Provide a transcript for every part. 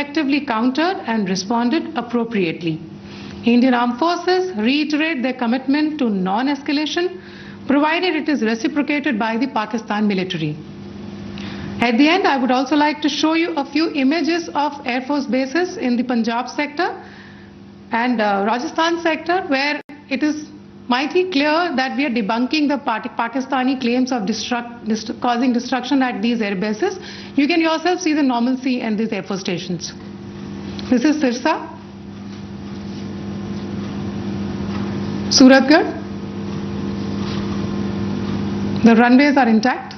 effectively countered and responded appropriately. Indian Armed Forces reiterate their commitment to non-escalation, provided it is reciprocated by the Pakistan military. At the end, I would also like to show you a few images of Air Force bases in the Punjab sector and Rajasthan sector, where it is mighty clear that we are debunking the Pakistani claims of causing destruction at these air bases. You can yourself see the normalcy in these Air Force stations. This is Sirsa, Suratgarh. The runways are intact.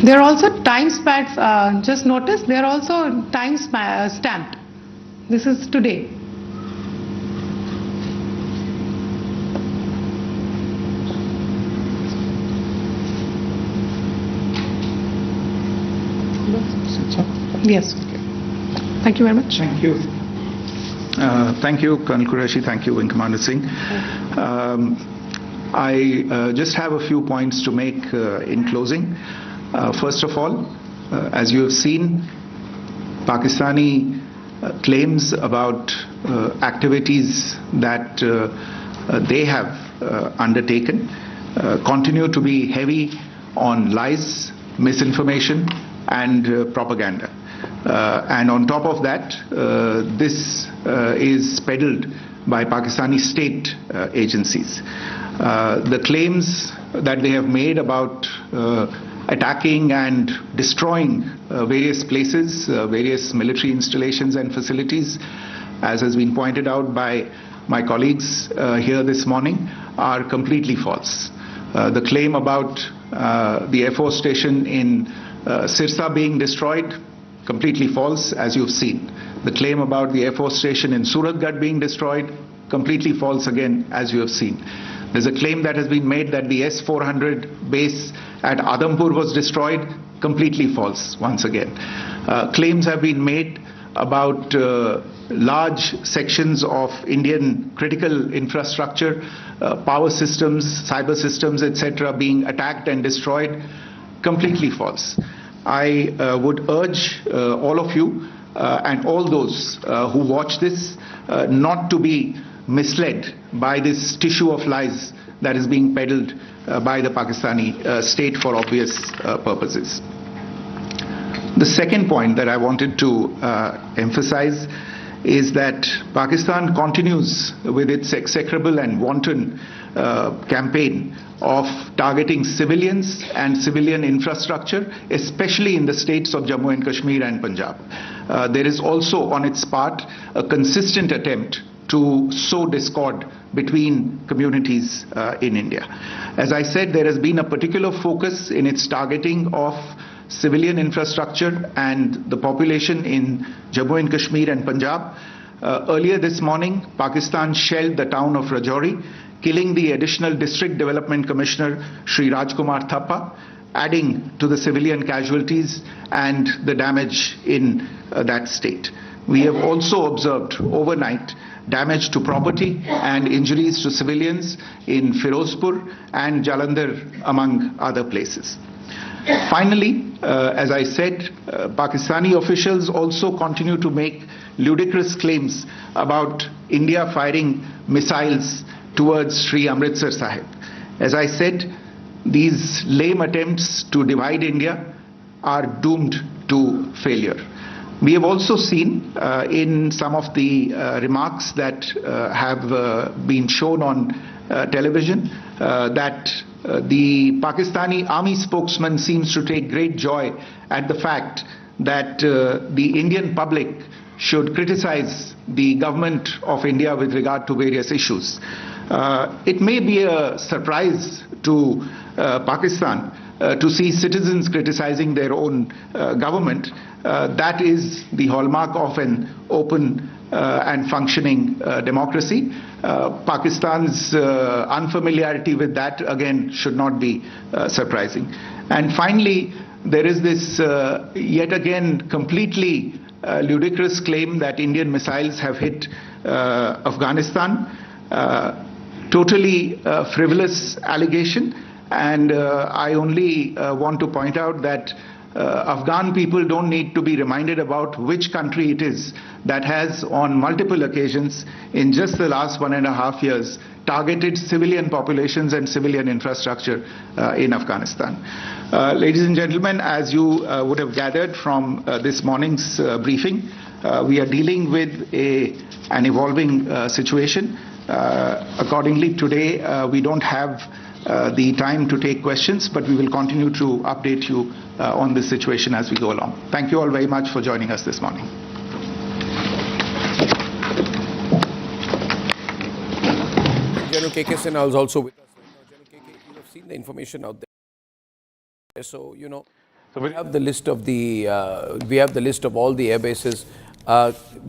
There are also time stamps, just notice, they are also time stamped. This is today. Yes. Thank you very much. Thank you. Thank you, Colonel Qureshi. Thank you, Wing Commander Singh. I just have a few points to make in closing. First of all, as you have seen, Pakistani claims about activities that they have undertaken continue to be heavy on lies, misinformation and propaganda. And on top of that, this is peddled by Pakistani state agencies. The claims that they have made about attacking and destroying various places, various military installations and facilities, as has been pointed out by my colleagues here this morning, are completely false. The claim about the Air Force station in Sirsa being destroyed, completely false, as you've seen. The claim about the Air Force station in Suratgarh being destroyed, completely false again, as you have seen. There's a claim that has been made that the S-400 base at Adampur was destroyed, completely false once again. Claims have been made about large sections of Indian critical infrastructure, power systems, cyber systems, etc. being attacked and destroyed, completely false. I would urge all of you and all those who watch this not to be misled by this tissue of lies that is being peddled by the Pakistani state for obvious purposes. The second point that I wanted to emphasize is that Pakistan continues with its execrable and wanton campaign of targeting civilians and civilian infrastructure, especially in the states of Jammu and Kashmir and Punjab. There is also on its part a consistent attempt to sow discord between communities in India. As I said, there has been a particular focus in its targeting of civilian infrastructure and the population in Jammu and Kashmir and Punjab. Earlier this morning, Pakistan shelled the town of Rajouri, killing the additional District Development Commissioner, Shri Rajkumar Thappa, adding to the civilian casualties and the damage in that state. We have also observed overnight damage to property and injuries to civilians in Firozpur and Jalandhar, among other places. Finally, as I said, Pakistani officials also continue to make ludicrous claims about India firing missiles towards Sri Amritsar Sahib. As I said, these lame attempts to divide India are doomed to failure. We have also seen in some of the remarks that have been shown on television that the Pakistani army spokesman seems to take great joy at the fact that the Indian public should criticize the government of India with regard to various issues. It may be a surprise to Pakistan to see citizens criticizing their own government. That is the hallmark of an open and functioning democracy. Pakistan's unfamiliarity with that, again, should not be surprising. And finally, there is this yet again completely ludicrous claim that Indian missiles have hit Afghanistan. totally frivolous allegation, and I only want to point out that Afghan people don't need to be reminded about which country it is that has on multiple occasions in just the last 1.5 years targeted civilian populations and civilian infrastructure in Afghanistan. Ladies and gentlemen, as you would have gathered from this morning's briefing, we are dealing with an evolving situation. Accordingly, today we don't have the time to take questions, but we will continue to update you on this situation as we go along. Thank you all very much for joining us this morning. General KK Sinha is also with us right now. General KK, you have seen the information out there. So, we have the list of all the air bases.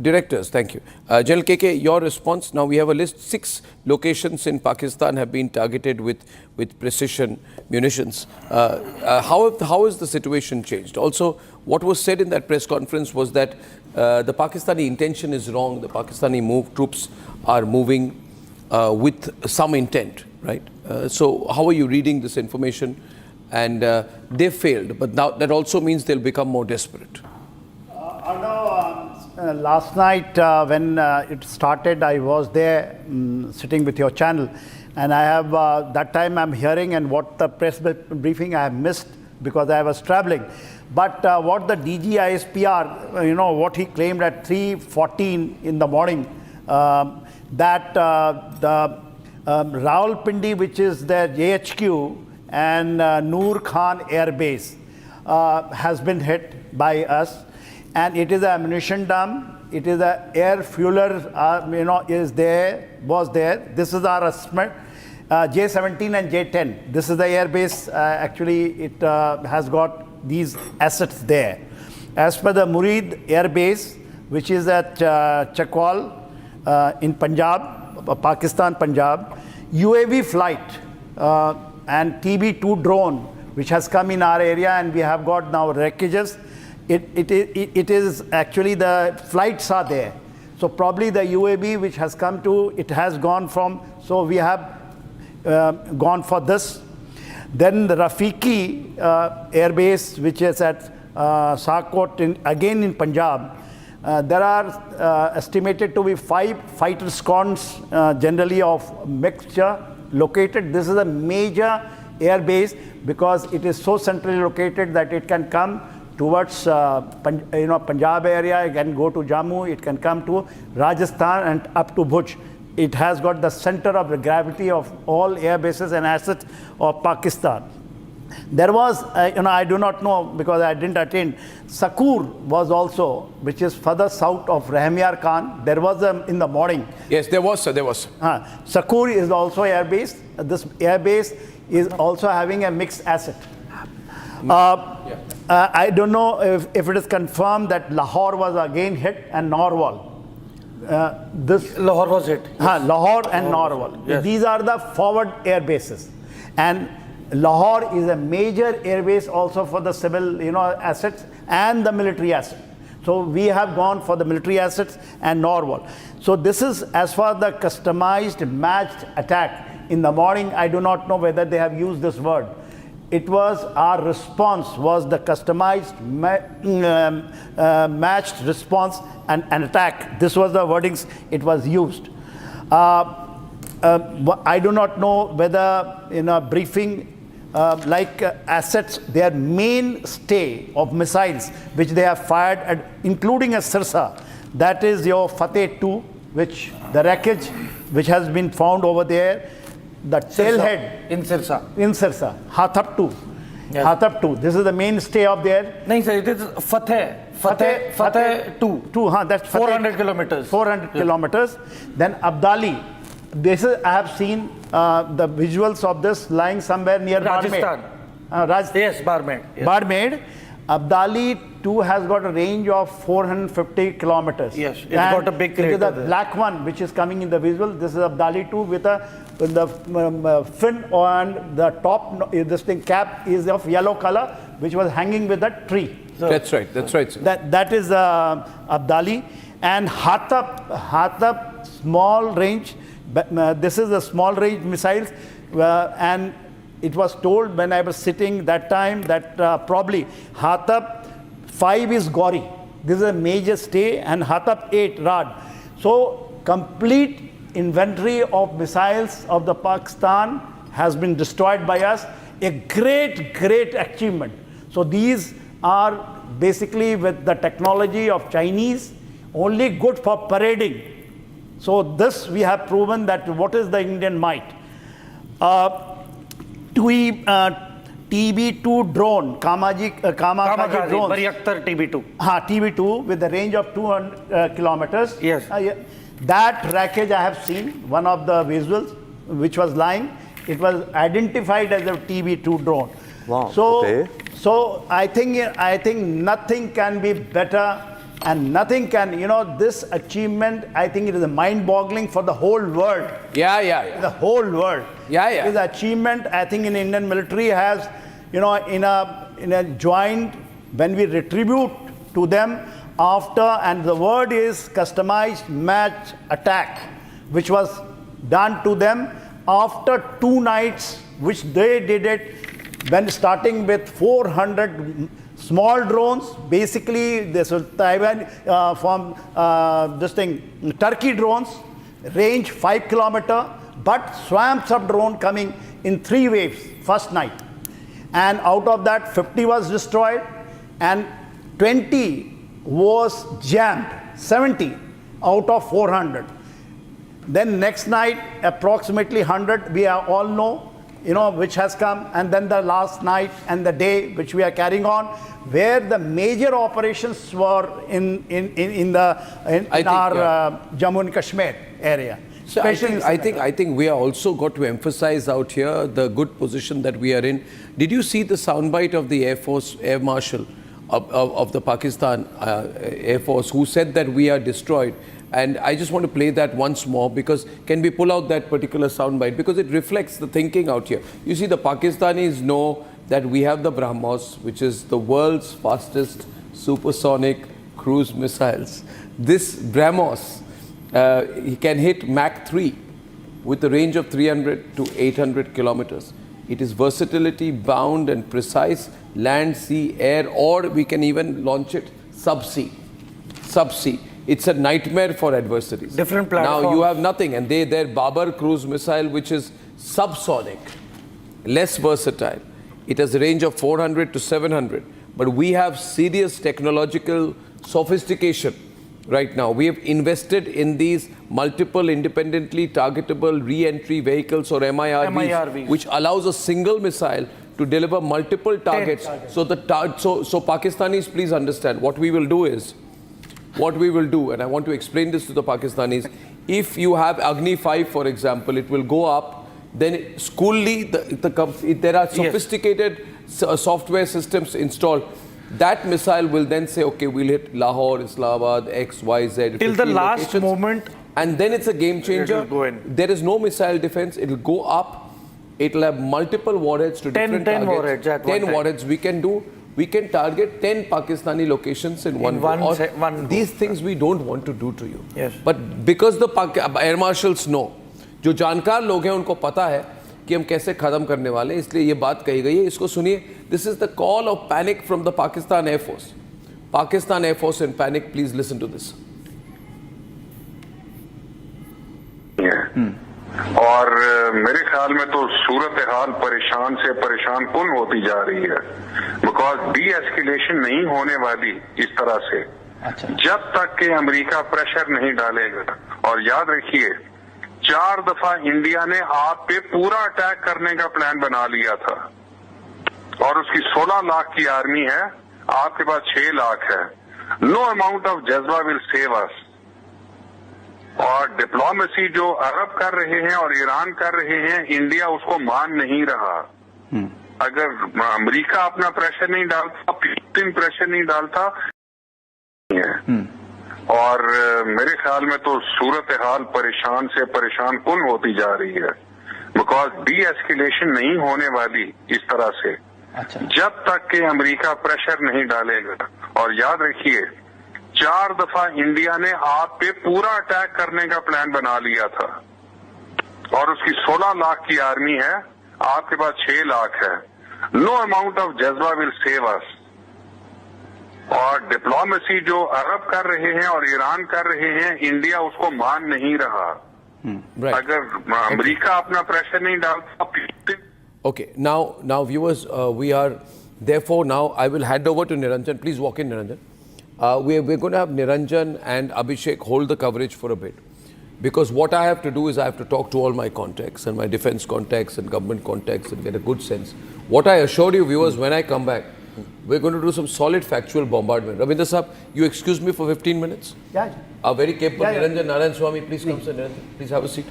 Directors, thank you. General KK, your response. Now we have a list. 6 locations in Pakistan have been targeted with precision munitions. How has the situation changed? Also, what was said in that press conference was that the Pakistani intention is wrong. The Pakistani troops are moving with some intent, right? So how are you reading this information? And they failed, but now that also means they'll become more desperate. Last night when it started, I was there sitting with your channel, and I have that time I'm hearing, and what the press briefing I have missed because I was traveling. But what the DG ISPR, what he claimed at 3:14 in the morning, that the Rawalpindi, which is their JHQ, and Noor Khan Air Base has been hit by us. And it is an ammunition dump. It is an air fueler, was there. This is our assessment. J-17 and J-10. This is the air base. Actually, it has got these assets there. As per the Murid Air Base, which is at Chakwal in Punjab, Pakistan, Punjab, UAV flight and TB2 drone, which has come in our area, and we have got now wreckages. It is actually the flights are there. So probably the UAV which has come to, it has gone from, so we have gone for this. Then the Rafiki Air Base, which is at Sakot, again in Punjab, there are estimated to be 5 fighter squadrons generally of mixture located. This is a major air base because it is so centrally located that it can come towards Punjab area, it can go to Jammu, it can come to Rajasthan and up to Bhuj. It has got the center of the gravity of all air bases and assets of Pakistan. There was, I do not know because I didn't attend, Sakur was also, which is further south of Rahmyar Khan. There was in the morning. Yes, there was, sir, there was. Sakur is also air base. This air base is also having a mixed asset. I don't know if it is confirmed that Lahore was again hit and Narwal. Lahore was hit. Yes. Lahore and Narwal. Yes. These are the forward air bases. And Lahore is a major air base also for the civil assets and the military assets. So we have gone for the military assets and Narwal. So this is as far the customized matched attack. In the morning, I do not know whether they have used this word. It was our response was the customized matched response and attack. This was the wordings it was used. I do not know whether in a briefing assets, their mainstay of missiles which they have fired at, including a Sirsa, that is your Fateh 2, which the wreckage which has been found over there. The tailhead in Sirsa. Hathap 2. Yes. Hathap 2. This is the mainstay of there. No, sir, it is Fateh 2. That's 400 kilometers. 400 kilometers. Then Abdali. This is, I have seen the visuals of this lying somewhere near Rajasthan. Yes, Barmed. Yes. Barmed. Abdali 2 has got a range of 450 kilometers. Yes, it's got a big crater. It is the black one which is coming in the visual. This is Abdali 2 with the fin on the top. This thing cap is of yellow color, which was hanging with the tree. So that's right, sir. That is Abdali. And Hathap, small range, This is the small range missiles, and it was told when I was sitting that time that probably Hatab 5 is Gauri. This is a major stay, and Hatab 8 Rad. So complete inventory of missiles of the Pakistan has been destroyed by us. A great achievement. So these are basically with the technology of Chinese, only good for parading. So this we have proven that what is the Indian might. TB2 drone, Kamakaji drone. Bariaktar TB2. TB2 with the range of 200 kilometers. Yes. That wreckage I have seen, one of the visuals which was lying, it was identified as a TB2 drone. Wow. So I think nothing can be better, and nothing can, this achievement, I think it is mind-boggling for the whole world. Yeah. The whole world. Yeah. This achievement, I think, in Indian military has, in a joint, when we retribute to them after, and the word is customized match attack, which was done to them after 2 nights, which they did it, when starting with 400 small drones. Basically, this was Taiwan from Turkey drones, range 5 kilometers, but swamps of drone coming in 3 waves first night. And out of that, 50 was destroyed, and 20 was jammed, 70 out of 400. Then next night, approximately 100, we all know, which has come, and then the last night and the day which we are carrying on, where the major operations were in our Jammu and Kashmir area. So I think we are also got to emphasize out here the good position that we are in. Did you see the soundbite of the Air Force Air Marshal of the Pakistan Air Force, who said that we are destroyed? And I just want to play that once more, because can we pull out that particular soundbite? Because it reflects the thinking out here. You see, the Pakistanis know that we have the BrahMos, which is the world's fastest supersonic cruise missiles. This BrahMos, he can hit Mach 3 with a range of 300 to 800 kilometers. It is versatility, bound and precise, land, sea, air, or we can even launch it subsea. It's a nightmare for adversaries. Different platforms. Now you have nothing, and their Babar cruise missile, which is subsonic, less versatile. It has a range of 400 to 700, but we have serious technological sophistication right now. We have invested in these multiple independently targetable re-entry vehicles, or MIRVs, which allows a single missile to deliver multiple targets. So Pakistanis, please understand, what we will do, and I want to explain this to the Pakistanis, if you have Agni 5, for example, it will go up, then schoolly, there are sophisticated software systems installed. That missile will then say, okay, we'll hit Lahore, Islamabad, X, Y, Z. Till the last moment. And then it's a game changer. There is no missile defense. It will go up. It will have multiple warheads to different targets. 10 warheads at one time. Warheads we can do. We can target 10 Pakistani locations in one go. These things we don't want to do to you. Yes. But because the Air Marshals know, जो जानकार लोग हैं उनको पता है कि हम कैसे खत्म करने वाले हैं, इसलिए ये बात कही गई है. इसको सुनिए. This is the call of panic from the Pakistan Air Force. Pakistan Air Force in panic. Please listen to this. और मेरे ख्याल में तो सूरत हाल परेशान से परेशान कुन होती जा रही है, बिकॉज डी एस्केलेशन नहीं होने वाली इस तरह से जब तक कि अमेरिका प्रेशर नहीं डालेगा. और याद रखिए, 4 दफा इंडिया ने आप पे पूरा अटैक करने का प्लान बना लिया था, और उसकी 16 लाख की आर्मी है, आपके पास 6 लाख है. नो अमाउंट ऑफ जज्बा विल सेव अस. और डिप्लोमेसी जो अरब कर रहे हैं और ईरान कर रहे हैं, इंडिया उसको मान नहीं रहा. अगर अमेरिका अपना प्रेशर नहीं डालता, पुतिन प्रेशर नहीं डालता, और मेरे ख्याल में तो सूरत हाल परेशान से परेशान कुन होती जा रही है, बिकॉज डी एस्केलेशन नहीं होने वाली इस तरह से जब तक कि अमेरिका प्रेशर नहीं डालेगा. और याद रखिए, 4 दफा इंडिया ने आप पे पूरा अटैक करने का प्लान बना लिया था, और उसकी 16 लाख की आर्मी है, आपके पास 6 लाख है। नो अमाउंट ऑफ जज्बा विल सेव अस। और डिप्लोमेसी जो अरब कर रहे हैं और ईरान कर रहे हैं, इंडिया उसको मान नहीं रहा। अगर अमेरिका अपना प्रेशर नहीं डालता। Okay, now viewers, we are therefore now I will hand over to Niranjan. Please walk in, Niranjan. We're going to have Niranjan and Abhishek hold the coverage for a bit, because what I have to do is I have to talk to all my contacts and my defense contacts and government contacts and get a good sense. What I assure you viewers, when I come back, we're going to do some solid factual bombardment. Ravindra Saab, you excuse me for 15 minutes? Yeah. Our very capable Niranjan Narayan Swami, please come, sir. Niranjan, please have a seat.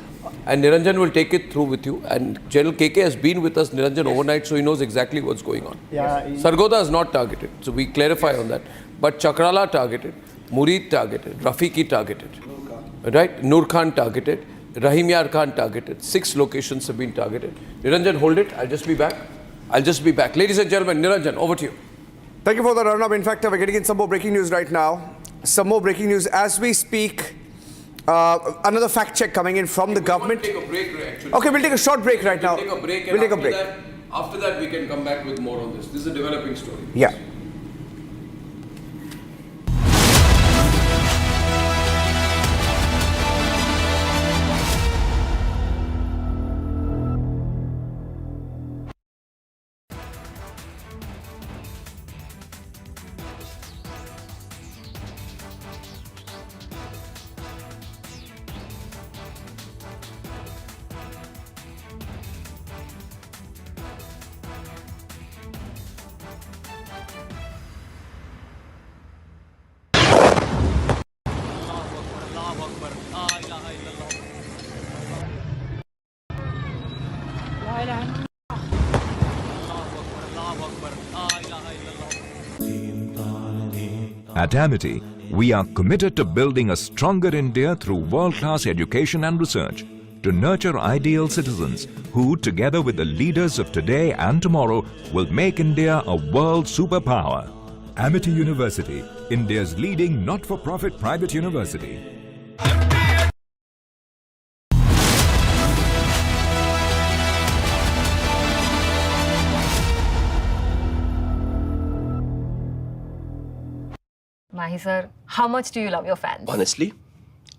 And Niranjan will take it through with you. And General KK has been with us, Niranjan, overnight, so he knows exactly what's going on. Yeah. Sargodha is not targeted, so we clarify on that. But Chakrala targeted, Murid targeted, Rafiqi targeted, right? Nur Khan targeted, Rahim Yar Khan targeted. 6 locations have been targeted. Niranjan, hold it. I'll just be back. Ladies and gentlemen, Niranjan, over to you. Thank you for the run-up. In fact, we're getting in some more breaking news right now. Some more breaking news as we speak. Another fact check coming in from the government. We'll take a break, actually. Okay, we'll take a short break right now. We'll take a break. We'll take a break. After that, we can come back with more on this. This is a developing story. Yeah. At Amity, we are committed to building a stronger India through world-class education and research to nurture ideal citizens who, together with the leaders of today and tomorrow, will make India a world superpower. Amity University, India's leading not-for-profit private university. Mahi sir, how much do you love your fans? Honestly,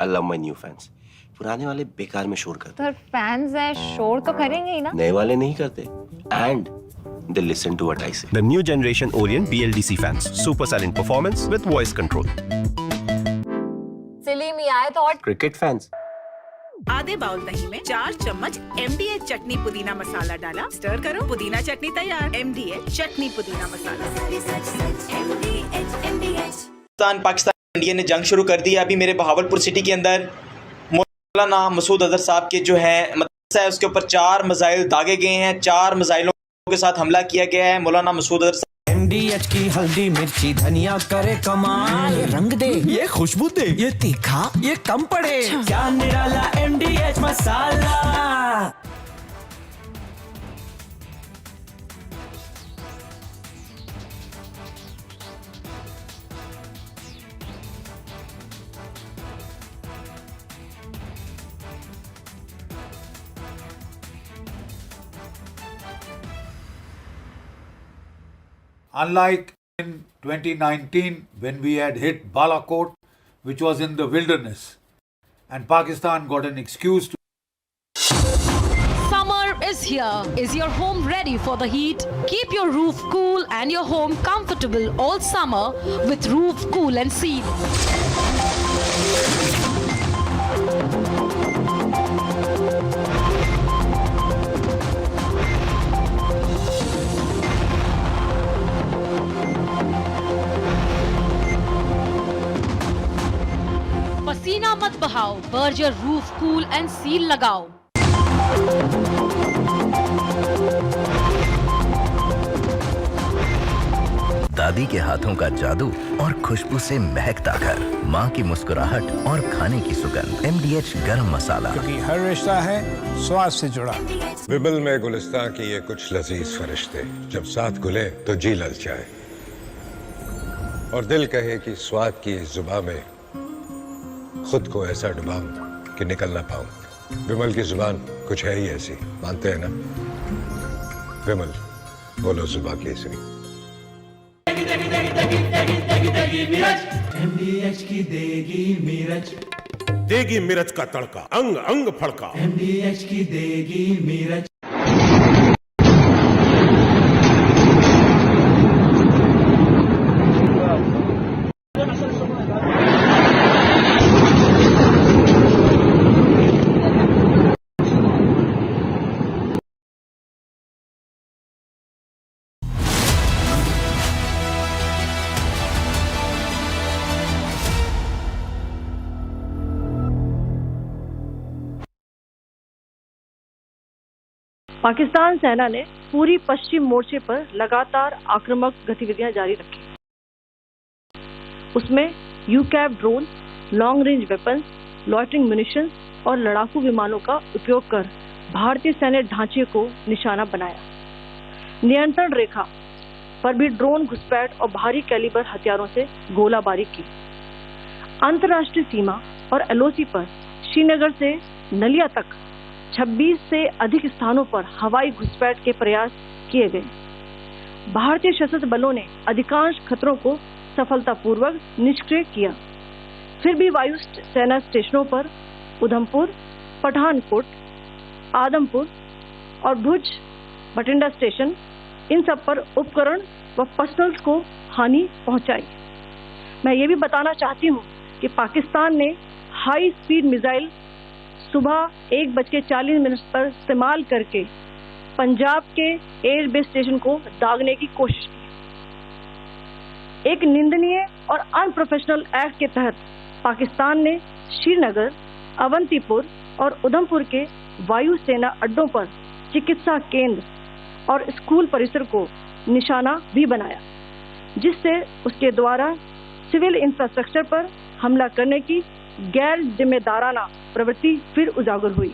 I love my new fans. पुराने वाले बेकार में शोर करते Sir, fans हैं, शोर तो करेंगे ही ना? नए वाले नहीं करते. And they listen to what I say. The new generation Orient BLDC fans. Super silent performance with voice control. Silly me, I thought. Cricket fans. आधे बाउल दही में 4 चम्मच MDH चटनी पुदीना मसाला डाला, स्टर करो, पुदीना चटनी तैयार। MDH चटनी पुदीना मसाला। पाकिस्तान इंडिया ने जंग शुरू कर दी है। अभी मेरे बहावलपुर सिटी के अंदर मौलाना मसूद अजहर साहब के जो है मदरसा है, उसके ऊपर 4 मिसाइल दागे गए हैं। 4 मिसाइलों के साथ हमला किया गया है। मौलाना मसूद अजहर MDH की हल्दी मिर्ची धनिया करे कमाल, ये रंग दे, ये खुशबू दे, ये तीखा, ये कम पड़े, क्या निराला MDH masala. Unlike in 2019 when we had hit Balakot, which was in the wilderness, and Pakistan got an excuse to. Summer is here. Is your home ready for the heat? Keep your roof cool and your home comfortable all summer with Roof Cool and Seal. पसीना मत बहाओ, Berger roof cool and seal लगाओ। दादी के हाथों का जादू और खुशबू से महकता घर, माँ की मुस्कुराहट और खाने की सुगंध। MDH गरम मसाला, क्योंकि हर रिश्ता है स्वाद से जुड़ा। बिबल में गुलिस्तां की ये कुछ लजीज फरिश्ते जब साथ घुले तो जी ललचाए और दिल कहे कि स्वाद की इस जुबान में खुद को ऐसा डुबाऊं कि निकल ना पाऊं। विमल की जुबान कुछ है ही ऐसी, मानते हैं ना? विमल, बोलो जुबा केसरी। MDH की देगी मिर्च, देगी मिर्च का तड़का, अंग अंग फड़का। MDH की देगी मिर्च। पाकिस्तान सेना ने पूरी पश्चिम मोर्चे पर लगातार आक्रामक गतिविधियां जारी रखी। उसमें UCAV drone, long range weapons, loitering munitions और लड़ाकू विमानों का उपयोग कर भारतीय सैन्य ढांचे को निशाना बनाया। नियंत्रण रेखा पर भी ड्रोन घुसपैठ और भारी कैलिबर हथियारों से गोलाबारी की। अंतर्राष्ट्रीय सीमा और एलओसी पर श्रीनगर से नलिया तक 26 से अधिक स्थानों पर हवाई घुसपैठ के प्रयास किए गए। भारतीय सशस्त्र बलों ने अधिकांश खतरों को सफलतापूर्वक निष्क्रिय किया। फिर भी वायु सेना स्टेशनों पर उधमपुर, पठानकोट, आदमपुर और भुज बठिंडा स्टेशन, इन सब पर उपकरण व पर्सनल्स को हानि पहुंचाई। मैं ये भी बताना चाहती हूँ कि पाकिस्तान ने हाई स्पीड मिसाइल सुबह 1:40 पर इस्तेमाल करके पंजाब के एयरबेस स्टेशन को दागने की कोशिश की। एक निंदनीय और अनप्रोफेशनल एक्ट के तहत पाकिस्तान ने श्रीनगर, अवंतीपुर और उधमपुर के वायु सेना अड्डों पर चिकित्सा केंद्र और स्कूल परिसर को निशाना भी बनाया, जिससे उसके द्वारा सिविल इंफ्रास्ट्रक्चर पर हमला करने की गैर जिम्मेदाराना प्रवृत्ति फिर उजागर हुई।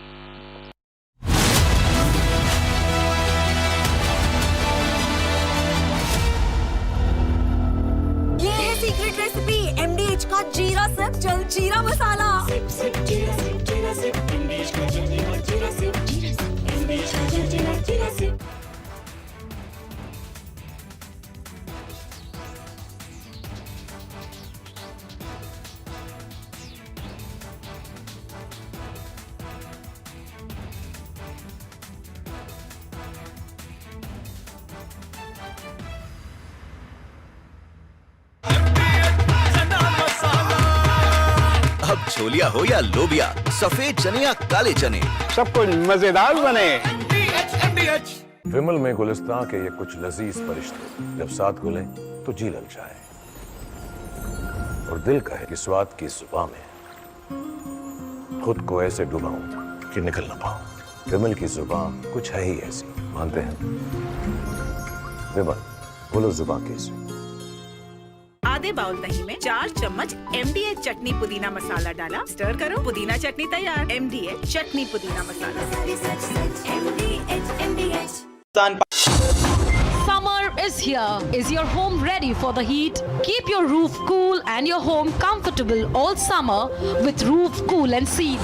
ये है सीक्रेट रेसिपी MDH का जीरा सिप जल जीरा मसाला। अब छोलिया हो या लोबिया, सफेद चने या काले चने, सब कुछ मजेदार बने। विमल में गुलिस्तां के ये कुछ लजीज फरिश्ते जब साथ घुले तो जी ललचाए और दिल कहे कि स्वाद की जुबान में खुद को ऐसे डुबाऊं कि निकल ना पाऊं। विमल की जुबान कुछ है ही ऐसी, मानते हैं? विमल, बोलो जुबान कैसी? आधे बाउल दही में 4 चम्मच MDH चटनी पुदीना मसाला डाला, स्टर करो, पुदीना चटनी तैयार। MDH चटनी पुदीना मसाला। Summer is here. Is your home ready for the heat? Keep your roof cool and your home comfortable all summer with Roof Cool and Seal.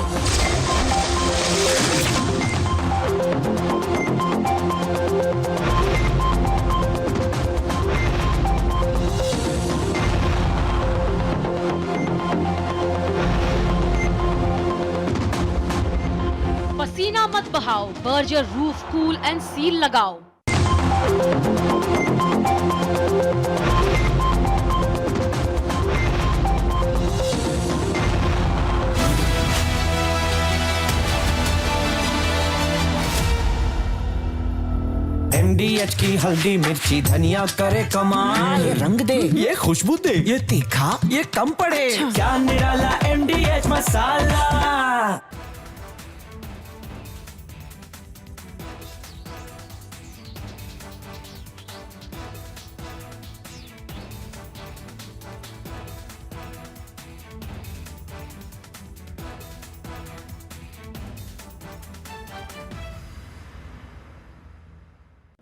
पसीना मत बहाओ, Berger roof cool and seal लगाओ। MDH की हल्दी मिर्ची धनिया करे कमाल, ये रंग दे, ये खुशबू दे, ये तीखा, ये कम पड़े। क्या निराला MDH masala.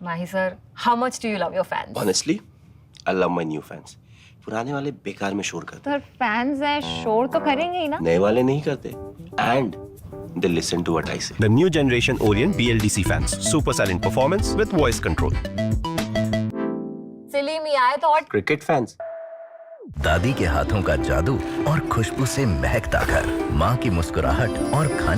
Mahi sir, how much do you love your fans? Honestly, I love my new fans. पुराने वाले बेकार में शोर करते। सर फैंस हैं, शोर तो करेंगे ही ना। नए वाले नहीं करते। And they listen to what I say. The new generation Orient BLDC fans. Super silent performance with voice control. Silly me, I thought Cricket fans. दादी के हाथों का जादू और खुशबू से महकता घर, माँ की मुस्कुराहट और खाने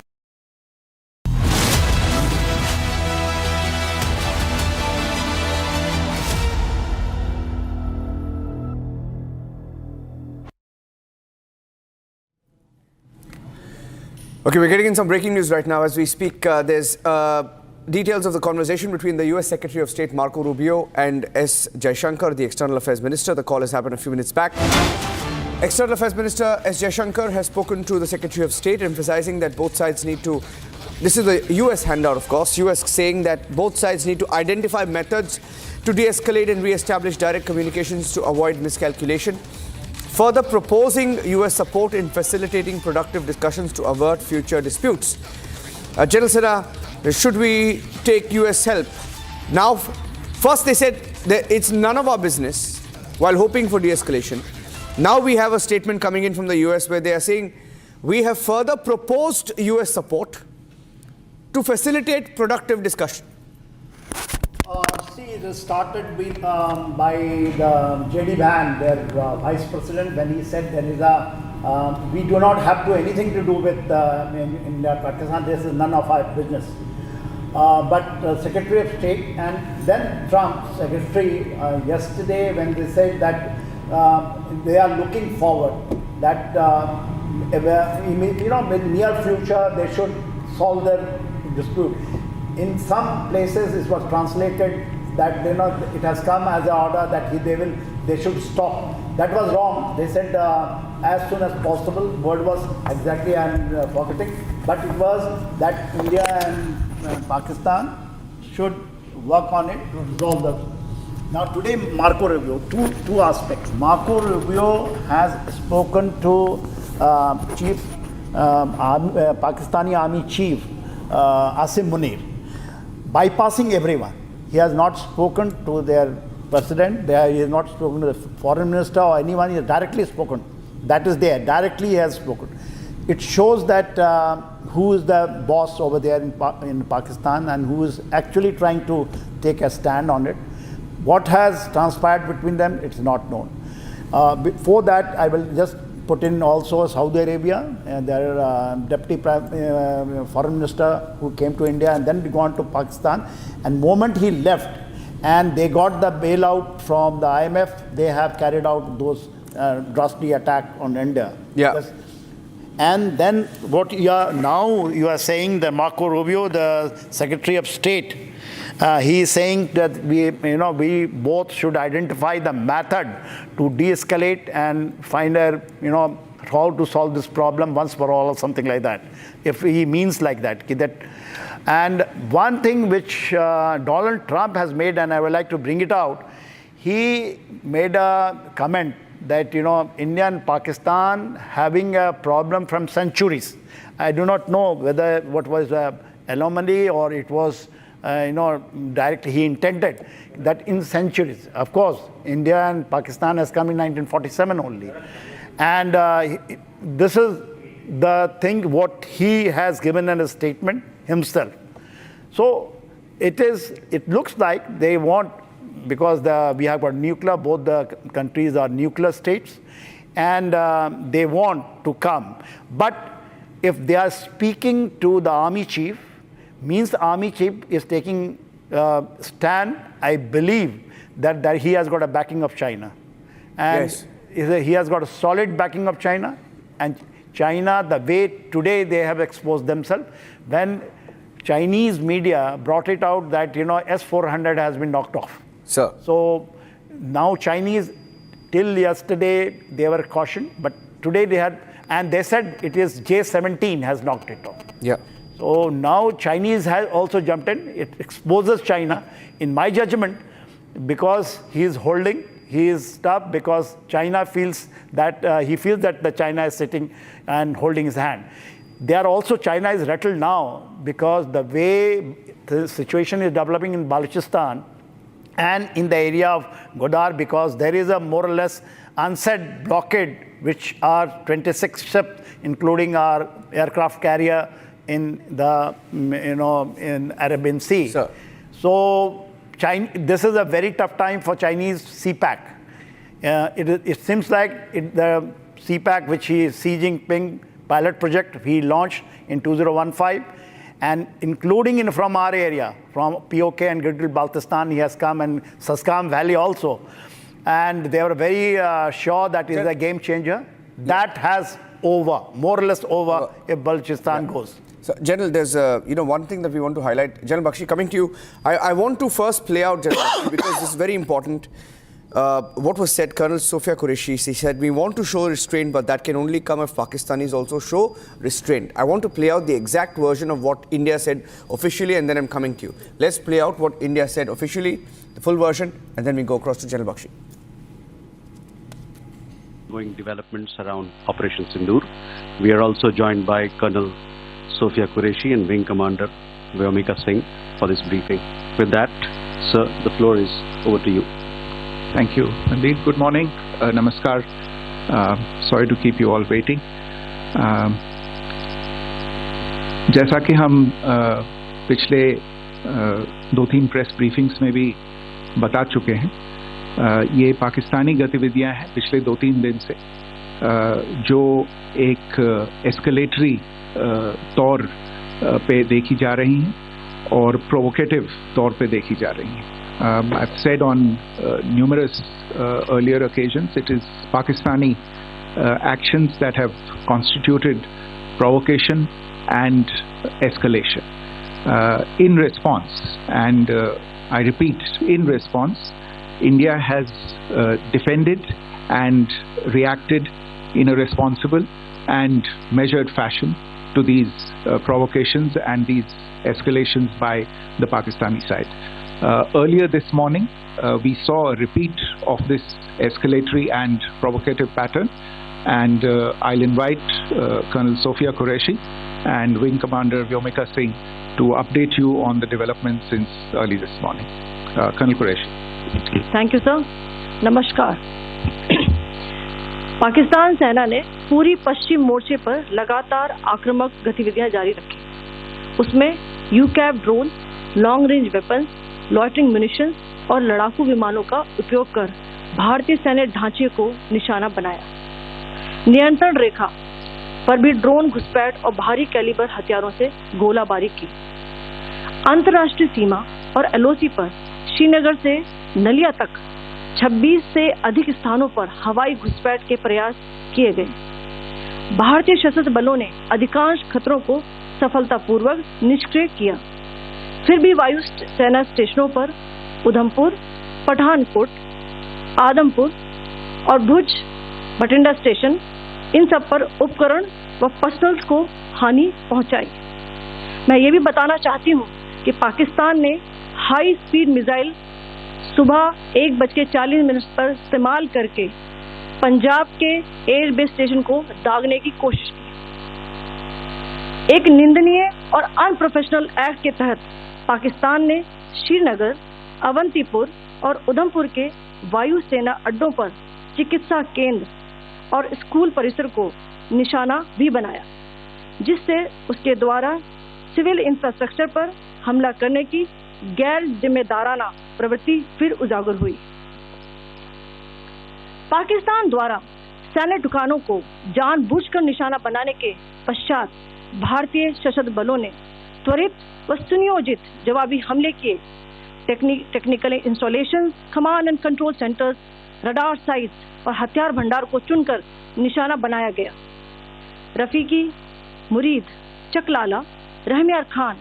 Okay, we're getting in some breaking news right now as we speak. There's details of the conversation between the US Secretary of State Marco Rubio and S. Jaishankar, the External Affairs Minister. The call has happened a few minutes back. External Affairs Minister S. Jaishankar has spoken to the Secretary of State, emphasizing that both sides need to, this is the US handout of course, US saying that both sides need to identify methods to de-escalate and re-establish direct communications to avoid miscalculation. Further proposing US support in facilitating productive discussions to avert future disputes. General Sena, should we take US help? Now, first they said that it's none of our business while hoping for de-escalation. Now we have a statement coming in from the US where they are saying we have further proposed US support to facilitate productive discussion. See, it started with, by the J.D. Van, their Vice President, when he said there is a, we do not have to anything to do with in Pakistan, this is none of our business. But Secretary of State and then Trump Secretary yesterday when they said that they are looking forward, that in near future they should solve their dispute. In some places it was translated that it has come as an order that they should stop. That was wrong. They said as soon as possible. Word was exactly, I'm forgetting, but it was that India and Pakistan should work on it to resolve the. Now today Marco Rubio, two aspects. Marco Rubio has spoken to Pakistani Army Chief Asim Munir, bypassing everyone. He has not spoken to their president, he has not spoken to the foreign minister or anyone, he has directly spoken. That is there, directly he has spoken. It shows that who is the boss over there in Pakistan and who is actually trying to take a stand on it. What has transpired between them, it's not known. Before that, I will just put in also Saudi Arabia, their deputy foreign minister who came to India and then gone to Pakistan. And moment he left and they got the bailout from the IMF, they have carried out those drastic attack on India. Yeah. Yes. And then what you are saying that Marco Rubio, the Secretary of State, he is saying that we both should identify the method to de-escalate and find how to solve this problem once for all or something like that. If he means like that. And one thing which Donald Trump has made, and I would like to bring it out, he made a comment that India and Pakistan having a problem from centuries. I do not know whether what was an anomaly or it was directly he intended that in centuries. Of course, India and Pakistan has come in 1947 only. And this is the thing what he has given in a statement himself. So it looks like they want, because we have got nuclear, both the countries are nuclear states, and they want to come. But if they are speaking to the army chief, means the army chief is taking stand, I believe, that he has got a backing of China. And yes. He has got a solid backing of China. And China, the way today they have exposed themselves, when Chinese media brought it out that, S-400 has been knocked off. Sir. So now Chinese, till yesterday, they were cautioned, but today they had, and they said it is J-17 has knocked it off. Yeah. So now Chinese has also jumped in. It exposes China, in my judgment, because he is holding, he is tough because China feels that, he feels that the China is sitting and holding his hand. China is rattled now because the way the situation is developing in Balochistan and in the area of Godar, because there is a more or less unsaid blockade, which are 26 ships, including our aircraft carrier, in the in Arabian Sea. So this is a very tough time for Chinese CPAC. It seems like the CPAC, which Xi Jinping pilot project he launched in 2015, and including from our area, from POK and Gilgit-Baltistan, he has come, and Saskam Valley also. And they were very sure that is a game changer. That has over, more or less over, if Balochistan goes. So, General, there's one thing that we want to highlight. General Bakshi, coming to you, I want to first play out, General Bakshi, because this is very important. What was said, Colonel Sophia Qureshi, she said, we want to show restraint, but that can only come if Pakistanis also show restraint. I want to play out the exact version of what India said officially, and then I'm coming to you. Let's play out what India said officially, the full version, and then we go across to General Bakshi. Going developments around Operation Sindoor. We are also joined by Colonel Sophia Qureshi and Wing Commander Vyomika Singh for this briefing. With that, sir, the floor is over to you. Thank you. Indeed, good morning. Namaskar. Sorry to keep you all waiting. जैसा कि हम पिछले 2-3 press briefings में भी बता चुके हैं, ये पाकिस्तानी गतिविधियां हैं पिछले 2-3 दिन से, जो एक एस्केलेटरी तौर पे देखी जा रही हैं और प्रोवोकेटिव तौर पे देखी जा रही हैं. I've said on numerous earlier occasions, it is Pakistani actions that have constituted provocation and escalation. In response, and I repeat, in response, India has defended and reacted in a responsible and measured fashion to these provocations and these escalations by the Pakistani side. Earlier this morning, we saw a repeat of this escalatory and provocative pattern, and I'll invite Colonel Sophia Qureshi and Wing Commander Vyomika Singh to update you on the developments since early this morning. Colonel Qureshi. Thank you sir. नमस्कार. पाकिस्तान सेना ने पूरी पश्चिम मोर्चे पर लगातार आक्रामक गतिविधियां जारी रखी. उसमें यूकैप drone, long range weapons, loitering munitions और लड़ाकू विमानों का उपयोग कर भारतीय सैन्य ढांचे को निशाना बनाया. नियंत्रण रेखा पर भी ड्रोन घुसपैठ और भारी कैलिबर हथियारों से गोलाबारी की. अंतर्राष्ट्रीय सीमा और एलओसी पर श्रीनगर से नलिया तक 26 से अधिक स्थानों पर हवाई घुसपैठ के प्रयास किए गए. भारतीय सशस्त्र बलों ने अधिकांश खतरों को सफलतापूर्वक निष्क्रिय किया. फिर भी वायु सेना स्टेशनों पर उधमपुर, पठानकोट, आदमपुर और भुज बठिंडा स्टेशन, इन सब पर उपकरण व पर्सनल्स को हानि पहुंचाई. मैं ये भी बताना चाहती हूं कि पाकिस्तान ने हाई स्पीड मिसाइल सुबह 1:40 पर इस्तेमाल करके पंजाब के एयरबेस स्टेशन को दागने की कोशिश की. एक निंदनीय और अनप्रोफेशनल एक्ट के तहत पाकिस्तान ने श्रीनगर, अवंतीपुर और उधमपुर के वायु सेना अड्डों पर चिकित्सा केंद्र और स्कूल परिसर को निशाना भी बनाया, जिससे उसके द्वारा सिविल इंफ्रास्ट्रक्चर पर हमला करने की गैर जिम्मेदाराना प्रवृत्ति फिर उजागर हुई. पाकिस्तान द्वारा सैन्य ठिकानों को जानबूझकर निशाना बनाने के पश्चात भारतीय सशस्त्र बलों ने त्वरित व सुनियोजित जवाबी हमले किए. Technical installation, command and control centres, radar sites और हथियार भंडार को चुनकर निशाना बनाया गया. रफीकी, मुरीद, चकलाला, रहमियार खान,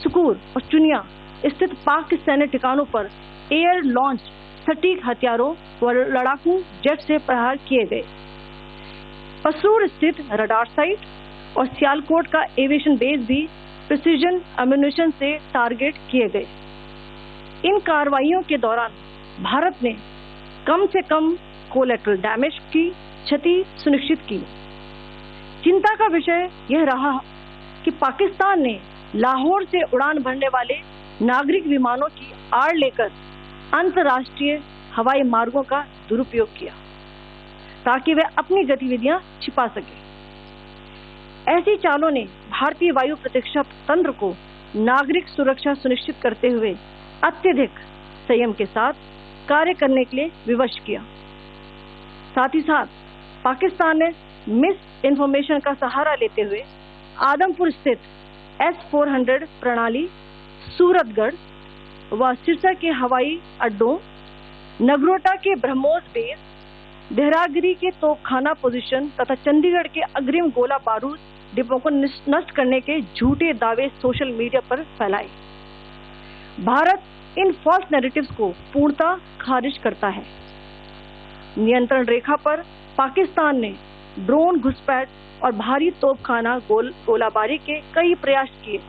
सुकूर और चुनिया स्थित पाक सैन्य ठिकानों पर एयर लॉन्च सटीक हथियारों व लड़ाकू जेट से प्रहार किए गए. पसरूर स्थित रडार साइट और सियालकोट का एविएशन बेस भी प्रिसीजन अम्यूनिशन से टारगेट किए गए. इन कार्रवाइयों के दौरान भारत ने कम से कम कोलैटरल डैमेज की क्षति सुनिश्चित की. चिंता का विषय यह रहा कि पाकिस्तान ने लाहौर से उड़ान भरने वाले नागरिक विमानों की आड़ लेकर अंतर्राष्ट्रीय हवाई मार्गों का दुरुपयोग किया ताकि वे अपनी गतिविधियां छिपा सके. ऐसी चालों ने भारतीय वायु प्रतिरक्षा तंत्र को नागरिक सुरक्षा सुनिश्चित करते हुए अत्यधिक संयम के साथ कार्य करने के लिए विवश किया। साथ ही साथ पाकिस्तान ने मिस इन्फॉर्मेशन का सहारा लेते हुए आदमपुर स्थित S-400 प्रणाली, सूरतगढ़ व सिरसा के हवाई अड्डों, नगरोटा के ब्रह्मोस बेस, देहरागिरी के तोपखाना पोजीशन तथा चंडीगढ़ के अग्रिम गोला बारूद डिपो को नष्ट करने के झूठे दावे सोशल मीडिया पर फैलाए। भारत इन फॉल्स नैरेटिव्स को पूर्णतः खारिज करता है। नियंत्रण रेखा पर पाकिस्तान ने ड्रोन घुसपैठ और भारी तोपखाना गोलाबारी के कई प्रयास किए।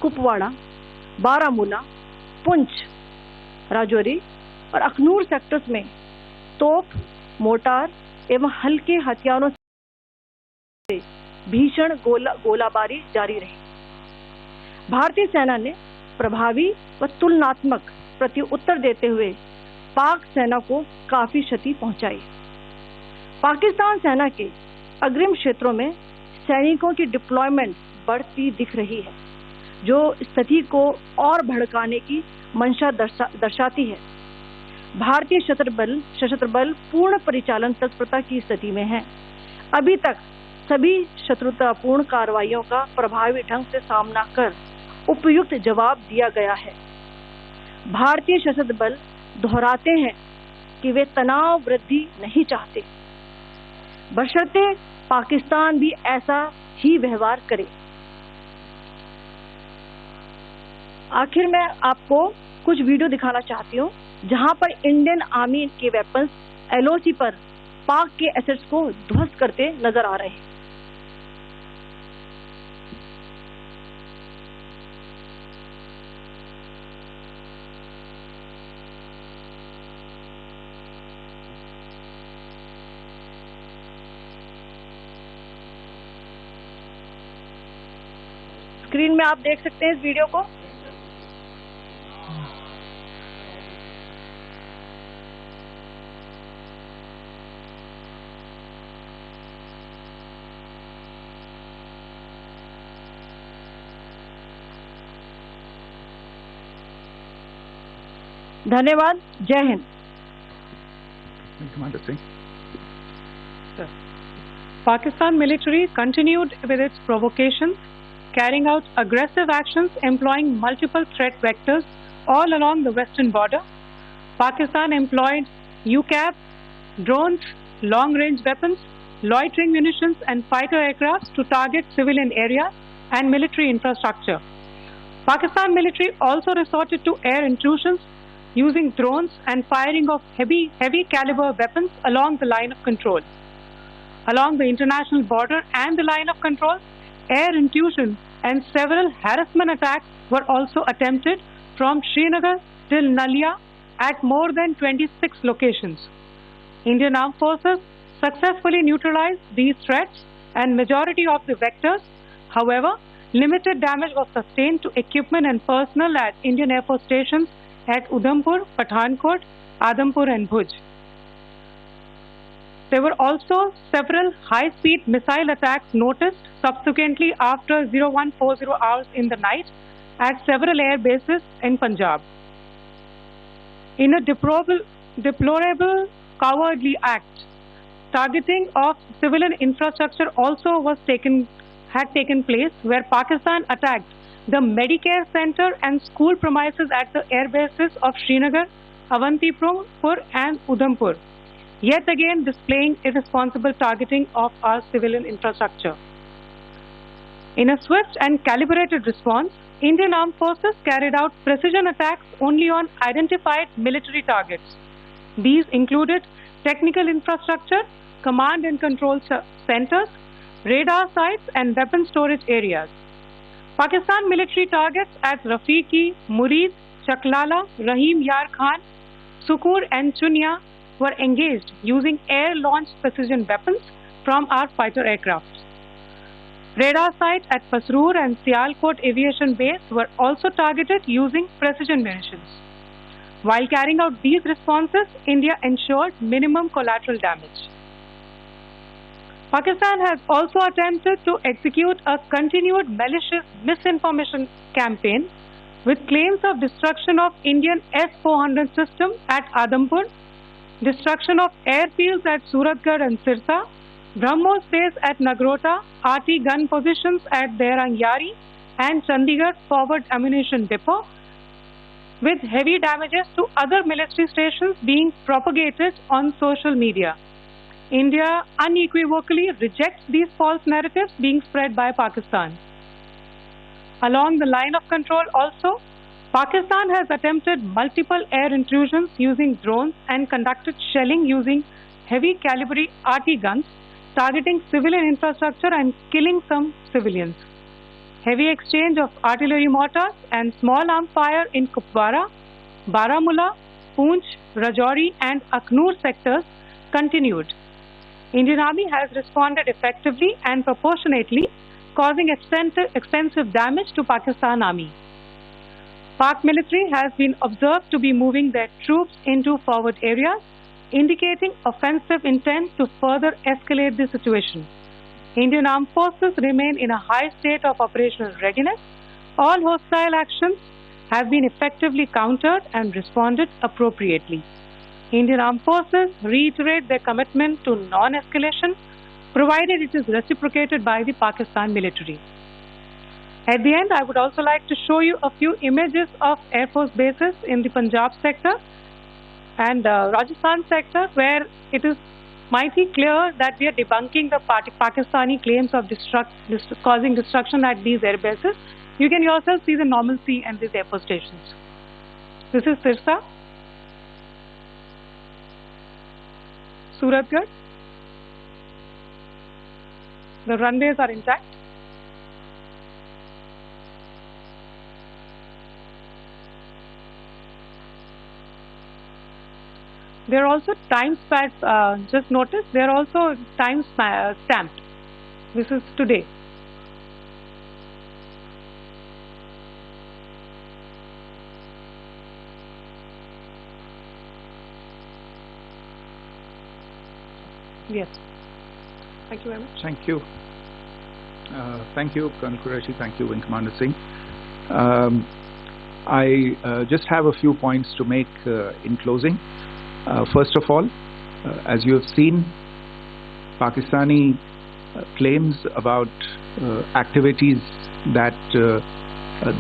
कुपवाड़ा, बारामूला, पुंछ, राजौरी और अखनूर सेक्टर्स में तोप, मोर्टार एवं हल्के हथियारों से भीषण गोलाबारी जारी रही। भारतीय सेना ने प्रभावी व तुलनात्मक प्रत्युत्तर देते हुए पाक सेना को काफी क्षति पहुंचाई। पाकिस्तान सेना के अग्रिम क्षेत्रों में सैनिकों की डिप्लॉयमेंट बढ़ती दिख रही है, जो स्थिति को और भड़काने की मंशा दर्शाती है। भारतीय सशस्त्र बल पूर्ण परिचालन तत्परता की स्थिति में है। अभी तक सभी शत्रुतापूर्ण कार्रवाइयों का प्रभावी ढंग से सामना कर उपयुक्त जवाब दिया गया है। भारतीय सशस्त्र बल दोहराते हैं कि वे तनाव वृद्धि नहीं चाहते, बशर्ते पाकिस्तान भी ऐसा ही व्यवहार करे। आखिर मैं आपको कुछ वीडियो दिखाना चाहती हूँ जहां पर इंडियन आर्मी के वेपन्स LOC पर पाक के एसेट्स को ध्वस्त करते नजर आ रहे हैं। स्क्रीन में आप देख सकते हैं इस वीडियो को। धन्यवाद। जय Hind. Pakistan military continued with its provocations, carrying out aggressive actions employing multiple threat vectors all along the western border. Pakistan employed UCAV, drones, long-range weapons, loitering munitions and fighter aircraft to target civilian areas and military infrastructure. Pakistan military also resorted to air intrusions using drones and firing of heavy caliber weapons along the line of control. Along the international border and the line of control, air intrusion and several harassment attacks were also attempted from Srinagar till Nalia at more than 26 locations. Indian Armed Forces successfully neutralized these threats and majority of the vectors. However, limited damage was sustained to equipment and personnel at Indian Air Force stations at Udhampur, Pathankot, Adampur and Bhuj. There were also several high-speed missile attacks noticed subsequently after 0140 hours in the night at several air bases in Punjab. In a deplorable cowardly act, targeting of civilian infrastructure also had taken place, where Pakistan attacked the Medicare Center and school premises at the air bases of Srinagar, Avantipur and Udhampur, yet again displaying irresponsible targeting of our civilian infrastructure. In a swift and calibrated response, Indian Armed Forces carried out precision attacks only on identified military targets. These included technical infrastructure, command and control centers, radar sites and weapon storage areas. Pakistan military targets at Rafiqi, Murid, Chaklala, Rahim Yar Khan, Sukur and Chunya were engaged using air-launched precision weapons from our fighter aircraft. Radar sites at Pasroor and Sialkot Aviation Base were also targeted using precision munitions. While carrying out these responses, India ensured minimum collateral damage. Pakistan has also attempted to execute a continued malicious misinformation campaign with claims of destruction of Indian S-400 system at Adampur, destruction of airfields at Suratgarh and Sirsa, BrahMos base at Nagrota, RT gun positions at Derangyari and Chandigarh forward ammunition depot, with heavy damages to other military stations being propagated on social media. India unequivocally rejects these false narratives being spread by Pakistan. Along the line of control also, Pakistan has attempted multiple air intrusions using drones and conducted shelling using heavy caliber RT guns, targeting civilian infrastructure and killing some civilians. Heavy exchange of artillery mortars and small arms fire in Kupwara, Baramulla, Poonch, Rajouri and Aknoor sectors continued. Indian Army has responded effectively and proportionately, causing extensive damage to Pakistan Army. PAK military has been observed to be moving their troops into forward areas, indicating offensive intent to further escalate the situation. Indian armed forces remain in a high state of operational readiness. All hostile actions have been effectively countered and responded appropriately. Indian armed forces reiterate their commitment to non-escalation, provided it is reciprocated by the Pakistan military. At the end, I would also like to show you a few images of Air Force bases in the Punjab sector and Rajasthan sector, where it is mighty clear that we are debunking the Pakistani claims of causing destruction at these air bases. You can yourself see the normalcy at these air force stations. This is Sirsa, Suratgarh. The runways are intact. There are also time stamps, just notice, they are also time stamped. This is today. Yes. Thank you very much. Thank you. Thank you, Colonel Qureshi. Thank you, Wing Commander Singh. I just have a few points to make in closing. First of all, as you have seen, Pakistani claims about activities that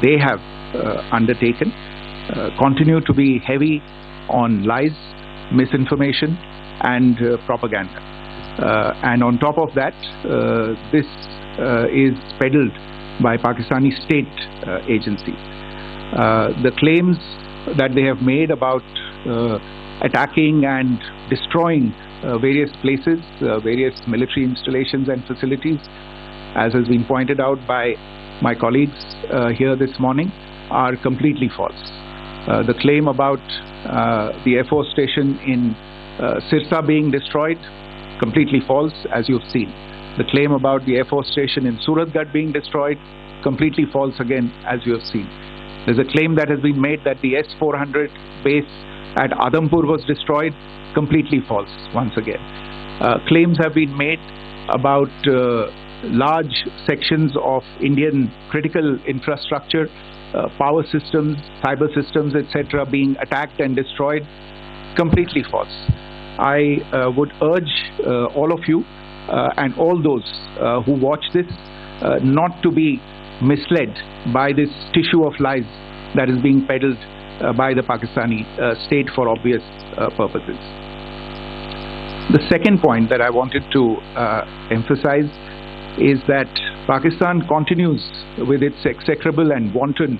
they have undertaken continue to be heavy on lies, misinformation and propaganda. And on top of that, this is peddled by Pakistani state agencies. The claims that they have made about attacking and destroying various places, various military installations and facilities, as has been pointed out by my colleagues here this morning, are completely false. The claim about the Air Force station in Sirsa being destroyed, completely false, as you've seen. The claim about the Air Force station in Suratgarh being destroyed, completely false again, as you have seen. There's a claim that has been made that the S-400 base at Adampur was destroyed, completely false once again. Claims have been made about large sections of Indian critical infrastructure, power systems, cyber systems, etc. being attacked and destroyed, completely false. I would urge all of you and all those who watch this not to be misled by this tissue of lies that is being peddled by the Pakistani state for obvious purposes. The second point that I wanted to emphasize is that Pakistan continues with its execrable and wanton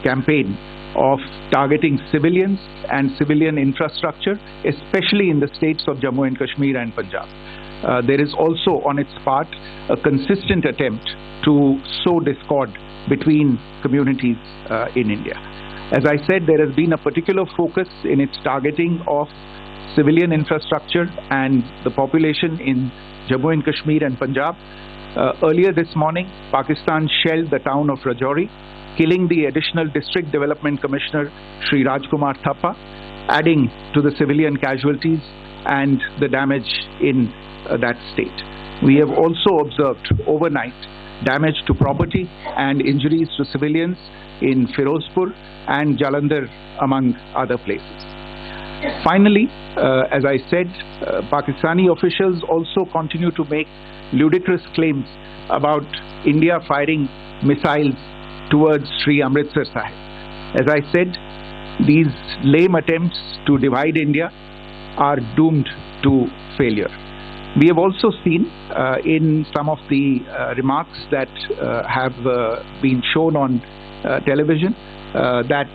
campaign of targeting civilians and civilian infrastructure, especially in the states of Jammu and Kashmir and Punjab. There is also on its part a consistent attempt to sow discord between communities in India. As I said, there has been a particular focus in its targeting of civilian infrastructure and the population in Jammu and Kashmir and Punjab. Earlier this morning, Pakistan shelled the town of Rajouri, killing the additional District Development Commissioner, Shri Rajkumar Thappa, adding to the civilian casualties and the damage in that state. We have also observed overnight damage to property and injuries to civilians in Firozpur and Jalandhar, among other places. Finally, as I said, Pakistani officials also continue to make ludicrous claims about India firing missiles towards Sri Amritsar Sahib. As I said, these lame attempts to divide India are doomed to failure. We have also seen in some of the remarks that have been shown on television that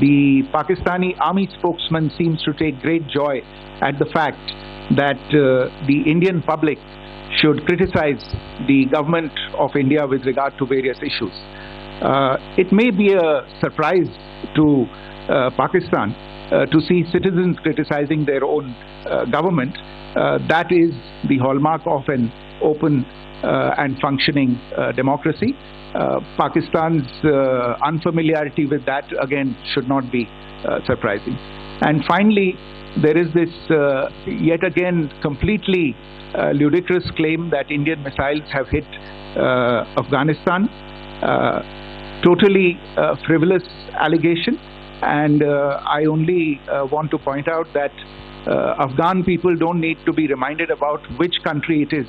the Pakistani army spokesman seems to take great joy at the fact that the Indian public should criticize the government of India with regard to various issues. It may be a surprise to Pakistan to see citizens criticizing their own government. That is the hallmark of an open and functioning democracy. Pakistan's unfamiliarity with that, again, should not be surprising. And finally, there is this yet again completely ludicrous claim that Indian missiles have hit Afghanistan. Totally frivolous allegation. And I only want to point out that Afghan people don't need to be reminded about which country it is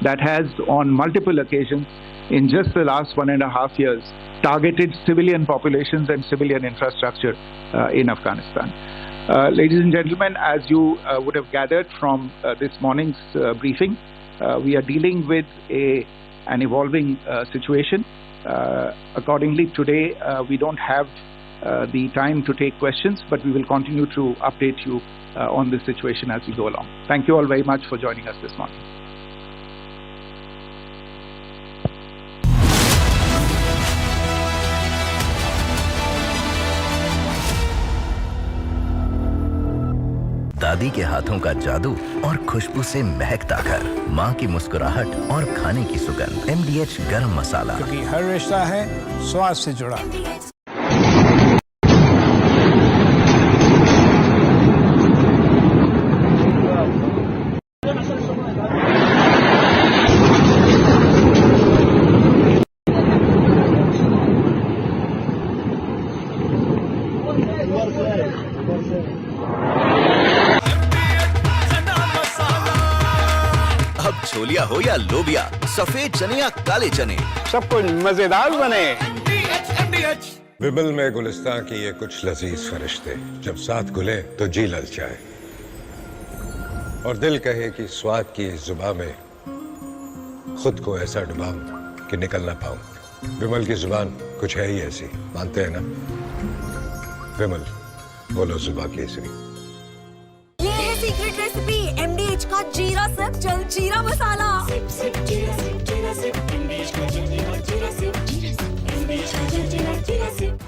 that has on multiple occasions in just the last 1.5 years targeted civilian populations and civilian infrastructure in Afghanistan. Ladies and gentlemen, as you would have gathered from this morning's briefing, we are dealing with an evolving situation. Accordingly, today we don't have the time to take questions, but we will continue to update you on this situation as we go along. Thank you all very much for joining us this morning. दादी के हाथों का जादू और खुशबू से महकता घर, माँ की मुस्कुराहट और खाने की सुगंध। MDH गरम मसाला, क्योंकि हर रिश्ता है स्वाद से जुड़ा। अब छोलिया हो या लोबिया, सफेद चने या काले चने, सब कुछ मजेदार बने। विमल में गुलिस्तां की ये कुछ लजीज फरिश्ते जब साथ घुले तो जी ललचाए और दिल कहे कि स्वाद की इस जुबान में खुद को ऐसा डुबाऊं कि निकल ना पाऊं। विमल की जुबान कुछ है ही ऐसी, मानते हैं ना? विमल, बोलो जुबान केसरी। ये है सीक्रेट रेसिपी MDH का जीरा सिप जल जीरा मसाला। सिप सिप जीरा सिप जीरा सिप MDH का जल जीरा सिप MDH का जल जीरा सिप।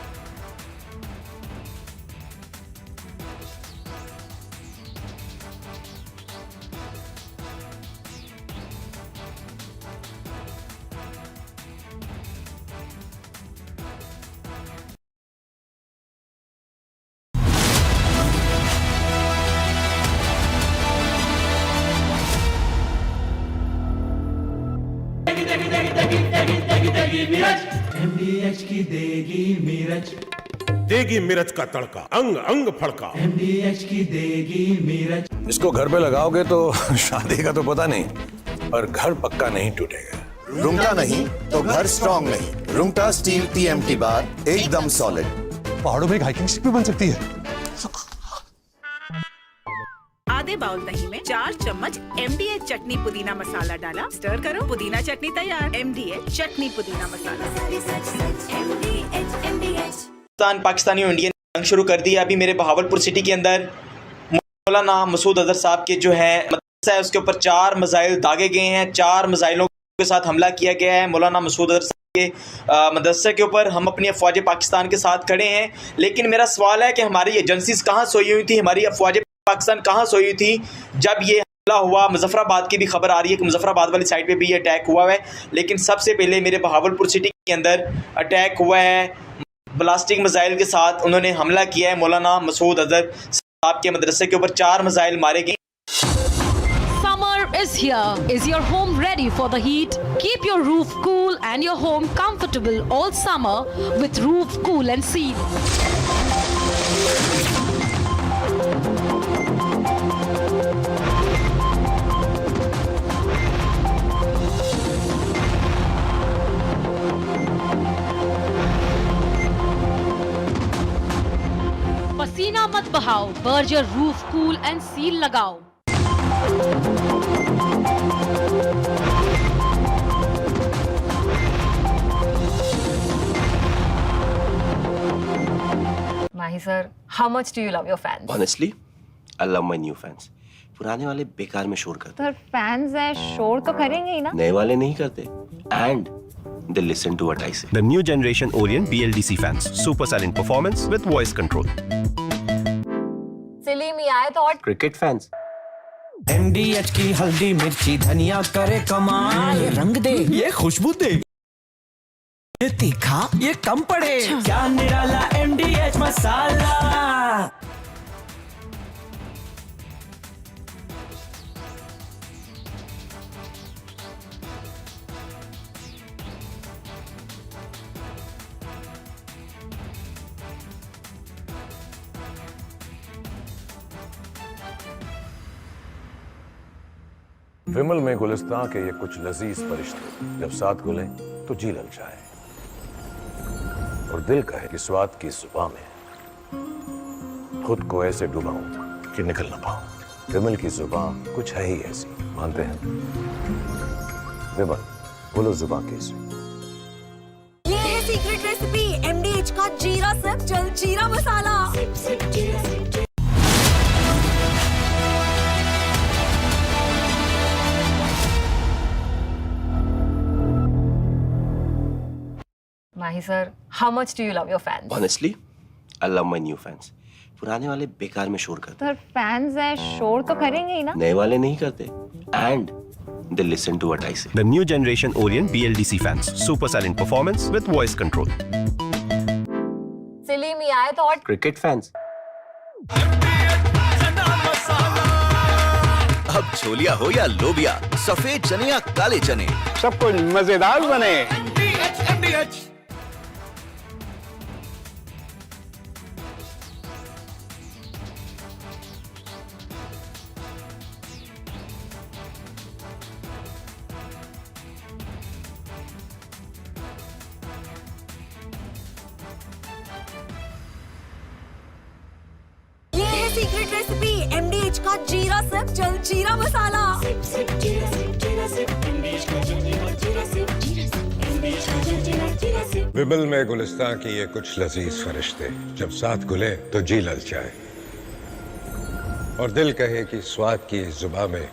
MDH की देगी मिर्च, देगी मिर्च का तड़का, अंग अंग फड़का। MDH की देगी मिर्च। इसको घर पे लगाओगे तो शादी का तो पता नहीं, पर घर पक्का नहीं टूटेगा। रुंगटा नहीं तो घर स्ट्रॉन्ग नहीं। रुंगटा स्टील TMT बार एकदम सॉलिड। पहाड़ों में एक हाइकिंग स्टिक भी बन सकती है। आधे बाउल दही में 4 चम्मच MDH चटनी पुदीना मसाला डाला, स्टर करो, पुदीना चटनी तैयार। MDH चटनी पुदीना मसाला। पाकिस्तानी और इंडियन जंग शुरू कर दी है। अभी मेरे बहावलपुर सिटी के अंदर मौलाना मसूद अजहर साहब के जो है मदरसा है उसके ऊपर 4 मिसाइल दागे गए हैं। 4 मिसाइलों के साथ हमला किया गया है मौलाना मसूद अजहर साहब के मदरसे के ऊपर। हम अपनी अफवाज पाकिस्तान के साथ खड़े हैं, लेकिन मेरा सवाल है कि हमारी एजेंसीज कहाँ सोई हुई थी, हमारी अफवाज पाकिस्तान कहाँ सोई हुई थी जब ये हमला हुआ। मुजफ्फराबाद की भी खबर आ रही है कि मुजफ्फराबाद वाली साइड पे भी ये अटैक हुआ है, लेकिन सबसे पहले मेरे बहावलपुर सिटी के अंदर अटैक हुआ है ब्लास्टिक मिसाइल के साथ। उन्होंने हमला किया है मौलाना मसूद अजहर साहब के मदरसे के ऊपर। 4 मिसाइल मारे गए। Summer is here. Is your home ready for the heat? Keep your roof cool and your home comfortable all summer with Roof Cool and Seal. पसीना मत बहाओ, Berger roof cool and seal लगाओ। Mahi sir, how much do you love your fans? Honestly, I love my new fans. पुराने वाले बेकार में शोर करते सर फैंस हैं, शोर तो करेंगे ही ना। नए वाले नहीं करते and they listen to what I say. The new generation Orient BLDC fans. Super silent performance with voice control. Silly me, I thought Cricket fans. MDH की हल्दी मिर्ची धनिया करे कमाल, ये रंग दे, ये खुशबू दे, ये तीखा, ये कम पड़े, क्या निराला MDH मसाला। विमल में गुलिस्तां के ये कुछ लजीज फरिश्ते जब साथ घुले तो जी ललचाए और दिल कहे कि स्वाद की जुबां में खुद को ऐसे डुबाऊं कि निकल ना पाऊं। विमल की जुबां कुछ है ही ऐसी, मानते हैं? विमल बोलो जुबां कैसी? ये है सीक्रेट रेसिपी MDH का जीरा सिर्फ जलजीरा मसाला। Mahi sir, how much do you love your fans? Honestly, I love my new fans. पुराने वाले बेकार में शोर करते सर फैंस हैं, शोर तो करेंगे ही ना। नए वाले नहीं करते and they listen to what I say. The new generation Orient BLDC fans. Super silent performance with voice control. Silly me, I thought Cricket fans. अब छोलिया हो या लोबिया, सफेद चने या काले चने, सब कुछ मजेदार बने। ये है सीक्रेट रेसिपी MDH का जीरा सिर्फ जलजीरा मसाला। विमल में गुलिस्तां की ये कुछ लजीज फरिश्ते जब साथ घुले तो जी ललचाए और दिल कहे कि स्वाद की जुबां में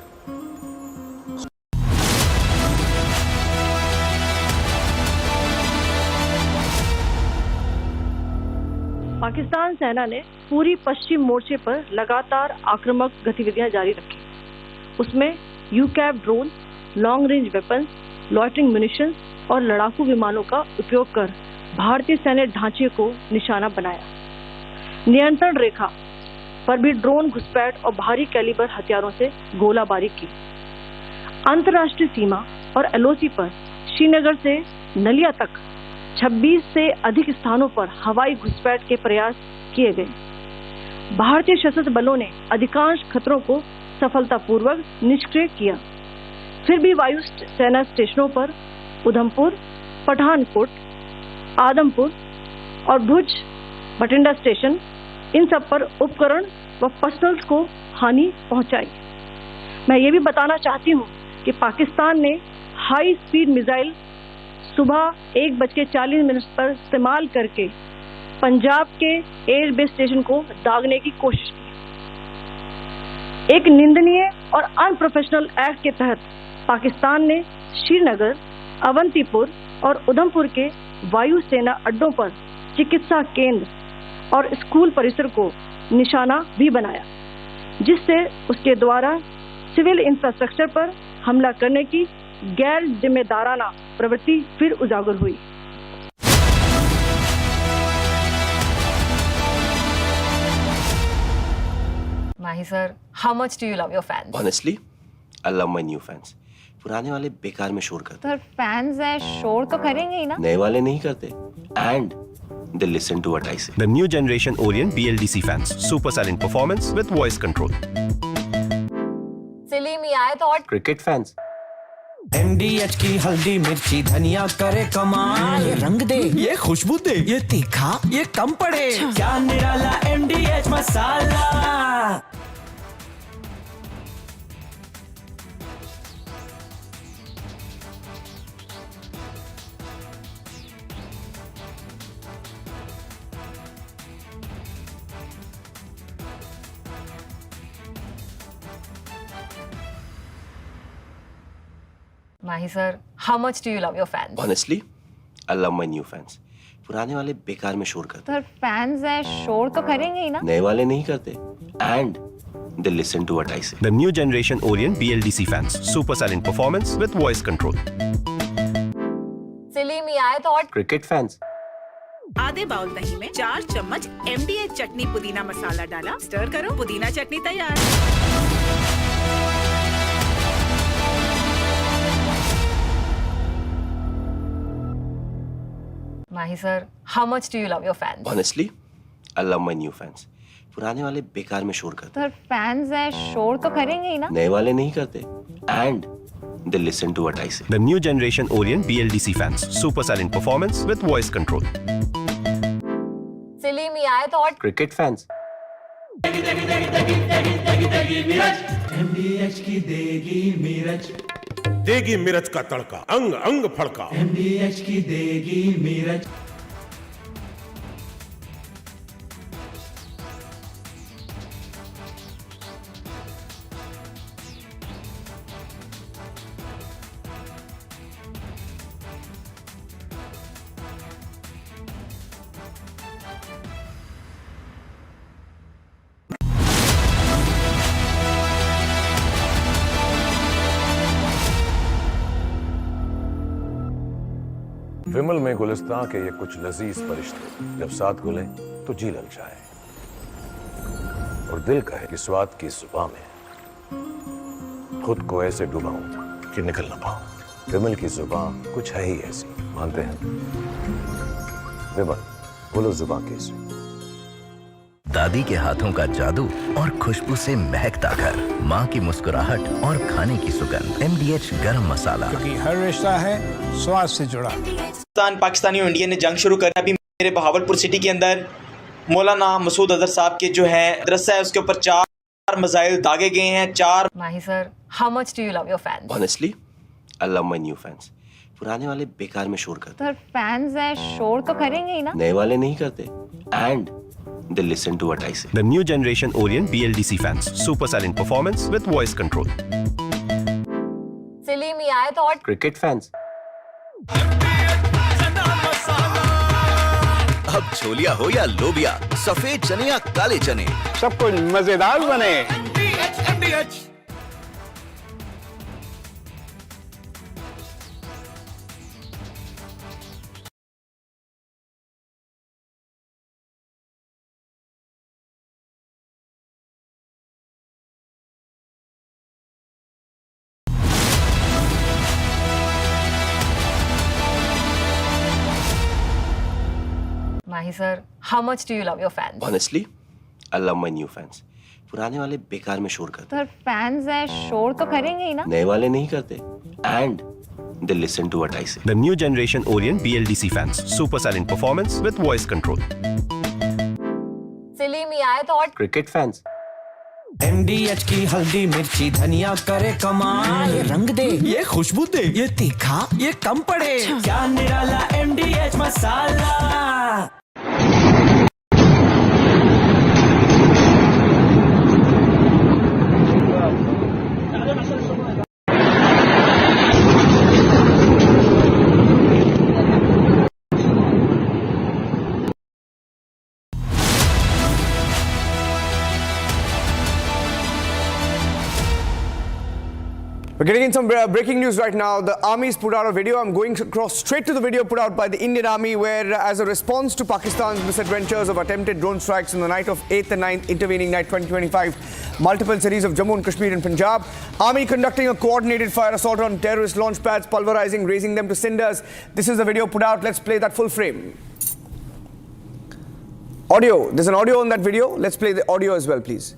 पाकिस्तान सेना ने पूरी पश्चिम मोर्चे पर लगातार आक्रामक गतिविधियां जारी रखी। उसमें यूकैप drone, long range weapons, loitering munitions और लड़ाकू विमानों का उपयोग कर भारतीय सैन्य ढांचे को निशाना बनाया। नियंत्रण रेखा पर भी ड्रोन घुसपैठ और भारी कैलिबर हथियारों से गोलाबारी की। अंतर्राष्ट्रीय सीमा और LOC पर श्रीनगर से नलिया तक 26 से अधिक स्थानों पर हवाई घुसपैठ के प्रयास किए गए। भारतीय सशस्त्र बलों ने अधिकांश खतरों को सफलतापूर्वक निष्क्रिय किया। फिर भी वायु सेना स्टेशनों पर उधमपुर, पठानकोट, आदमपुर और भुज बठिंडा स्टेशन, इन सब पर उपकरण व पर्सनल्स को हानि पहुंचाई। मैं ये भी बताना चाहती हूँ कि पाकिस्तान ने हाई स्पीड मिसाइल सुबह 1:40 पर इस्तेमाल करके पंजाब के एयरबेस स्टेशन को दागने की कोशिश की। एक निंदनीय और अनप्रोफेशनल एक्ट के तहत पाकिस्तान ने श्रीनगर, अवंतीपुर और उधमपुर के वायु सेना अड्डों पर चिकित्सा केंद्र और स्कूल परिसर को निशाना भी बनाया, जिससे उसके द्वारा सिविल इंफ्रास्ट्रक्चर पर हमला करने की गैर जिम्मेदाराना प्रवृत्ति फिर उजागर हुई। Mahi sir, how much do you love your fans? Honestly, I love my new fans. पुराने वाले बेकार में शोर करते सर फैंस हैं शोर तो करेंगे ही ना नए वाले नहीं करते and they listen to what I say. The new generation Orient BLDC fans. Super silent performance with voice control. Silly me, I thought Cricket fans. MDH की हल्दी मिर्ची धनिया करे कमाल ये रंग दे ये खुशबू दे ये तीखा ये कम पड़े क्या निराला MDH masala Mahi sir, how much do you love your fans? Honestly, I love my new fans. पुराने वाले बेकार में शोर करते सर फैंस हैं शोर तो करेंगे ही ना नए वाले नहीं करते and they listen to what I say. The new generation Orient BLDC fans. Super silent performance with voice control. Silly me, I thought Cricket fans. आधे बाउल दही में 4 चम्मच MDA चटनी पुदीना मसाला डाला स्टर करो पुदीना चटनी तैयार Mahi sir, how much do you love your fans? Honestly, I love my new fans. पुराने वाले बेकार में शोर करते सर फैंस हैं शोर तो करेंगे ही ना नए वाले नहीं करते and they listen to what I say. The new generation Orient BLDC fans. Super silent performance with voice control. Silly me, I thought Cricket fans. MDH की देगी मिर्च देगी मिर्च का तड़का अंग अंग फड़का MDH की देगी मिर्च विमल में गुलिस्तां के ये कुछ लजीज फरिश्ते जब साथ घुले तो जी ललचाए और दिल कहे कि स्वाद की जुबां में खुद को ऐसे डुबाऊं कि निकल ना पाऊं विमल की जुबां कुछ है ही ऐसी मानते हैं विमल बोलो जुबां कैसी दादी के हाथों का जादू और खुशबू से महकता घर माँ की मुस्कुराहट और खाने की सुगंध MDH गरम मसाला क्योंकि हर रिश्ता है स्वाद से जुड़ा पाकिस्तानी और इंडिया ने जंग शुरू कर अभी मेरे बहावलपुर सिटी के अंदर मौलाना मसूद अजहर साहब के जो है मदरसा है उसके ऊपर 4 मिसाइल दागे गए हैं 4 Mahi sir, how much do you love your fans? Honestly, I love my new fans. पुराने वाले बेकार में शोर करते सर फैंस हैं शोर तो करेंगे ही ना नए वाले नहीं करते and they listen to what I say. The new generation Orient BLDC fans. Super silent performance with voice control. Silly me, I thought Cricket fans. अब छोलिया हो या लोबिया सफेद चने या काले चने सब कुछ मजेदार बने Mahi sir, how much do you love your fans? Honestly, I love my new fans. पुराने वाले बेकार में शोर करते सर फैंस हैं शोर तो करेंगे ही ना नए वाले नहीं करते and they listen to what I say. The new generation Orient BLDC fans. Super silent performance with voice control. Silly me, I thought Cricket fans. MDH की हल्दी मिर्ची धनिया करे कमाल ये रंग दे ये खुशबू दे ये तीखा ये कम पड़े क्या निराला MDH masala We're getting in some breaking news right now. The army's put out a video. I'm going across straight to the video put out by the Indian Army, where as a response to Pakistan's misadventures of attempted drone strikes on the night of 8th and 9th intervening night 2025, multiple cities of Jammu and Kashmir and Punjab. Army conducting a coordinated fire assault on terrorist launch pads, pulverizing, raising them to cinders. This is the video put out. Let's play that full frame. Audio. There's an audio on that video. Let's play the audio as well, please.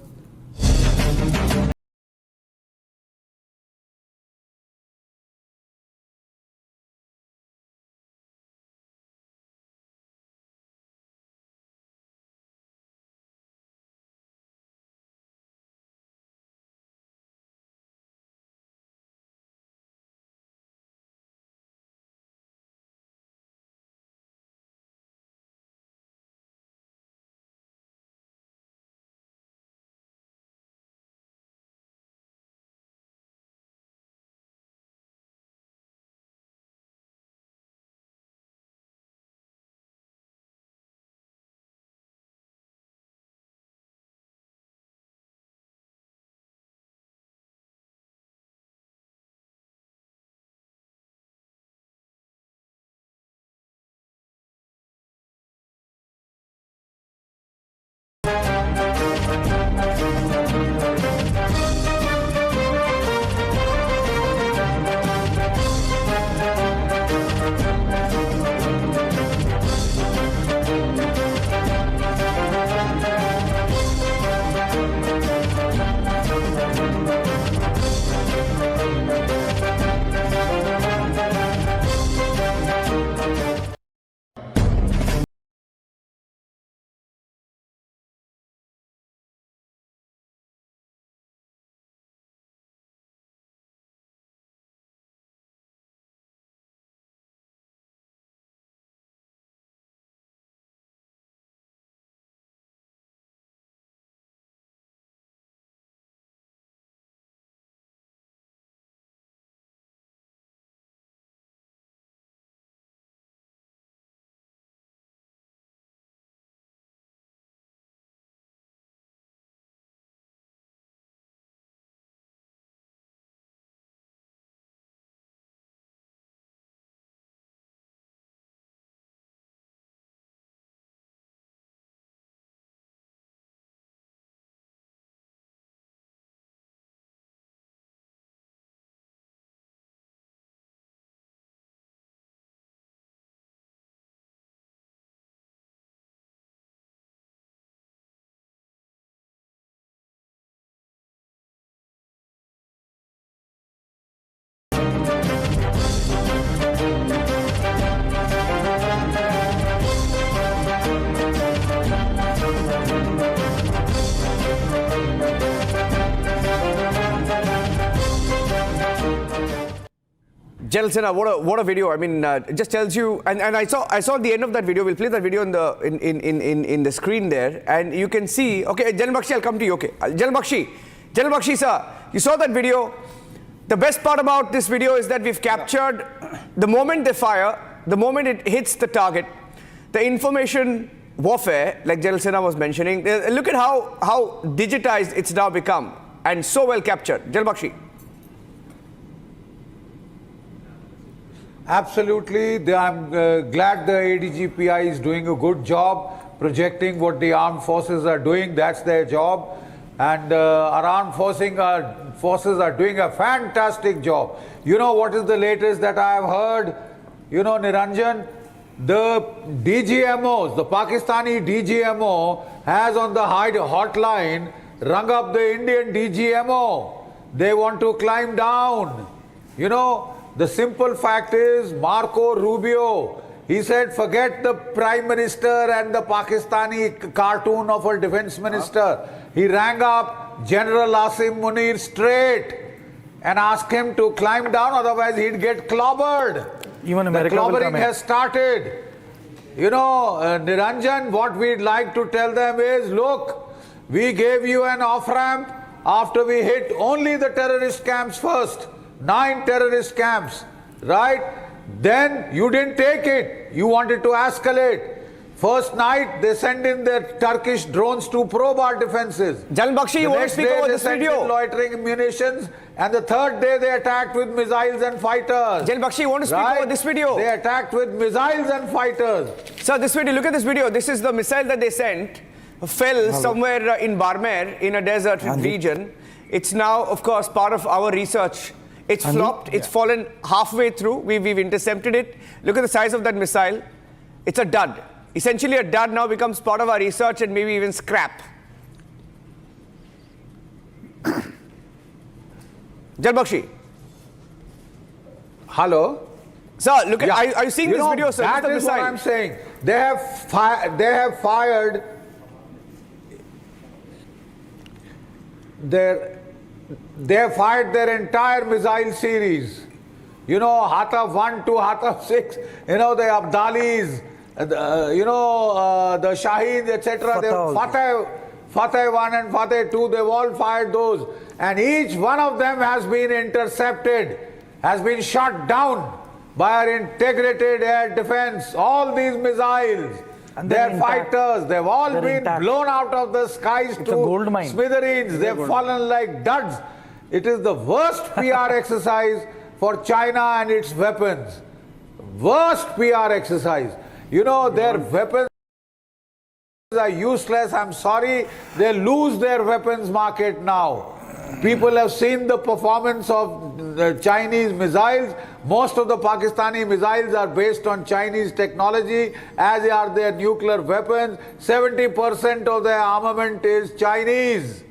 General Sinha, what a video! I mean, it just tells you. And I saw at the end of that video. We'll play that video in the screen there, and you can see. Okay, General Bakshi, I'll come to you. Okay, General Bakshi, sir, you saw that video. The best part about this video is that we've captured the moment they fire, the moment it hits the target, the information warfare, like General Sinha was mentioning. Look at how digitized it's now become, and so well captured. General Bakshi. Absolutely. I'm glad the ADGPI is doing a good job projecting what the armed forces are doing. That's their job. And our armed forces are doing a fantastic job. You know what is the latest that I have heard? You know, Niranjan, the DGMOs, the Pakistani DGMO has on the hotline rung up the Indian DGMO. They want to climb down. You know, the simple fact is Marco Rubio, he said forget the Prime Minister and the Pakistani cartoon of a defense minister. He rang up General Asim Munir straight and asked him to climb down, otherwise he'd get clobbered. Even America the clobbering has started. You know, Niranjan, what we'd like to tell them is, look, we gave you an off-ramp after we hit only the terrorist camps first. 9 terrorist camps, right? Then you didn't take it. You wanted to escalate. First night, they send in their Turkish drones to probe our defenses. General Bakshi, you want to speak over this video? Loitering munitions. And the third day, they attacked with missiles and fighters. General Bakshi, you want to speak over this video? They attacked with missiles and fighters. Sir, this video, look at this video. This is the missile that they sent. fell somewhere in Barmer in a desert region. It's now, of course, part of our research. It's flopped. It's fallen halfway through. We've intercepted it. Look at the size of that missile. It's a dud. Essentially, a dud now becomes part of our research and maybe even scrap. Jalbakshi. Hello? Sir, look at, are you seeing this video, sir? That is what I'm saying. They have fired their entire missile series. You know, Hataf 1 to Hataf 6, you know, the Abdalis, the Shaheed, etc. Fateh 1 and Fateh 2, they've all fired those. And each one of them has been intercepted, has been shot down by our integrated air defense. All these missiles, their fighters, they've all been blown out of the skies to smithereens. They've fallen like duds. It is the worst PR exercise for China and its weapons. Worst PR exercise. You know, their weapons are useless. I'm sorry, they lose their weapons market now. People have seen the performance of the Chinese missiles. Most of the Pakistani missiles are based on Chinese technology, as are their nuclear weapons. 70% of their armament is Chinese.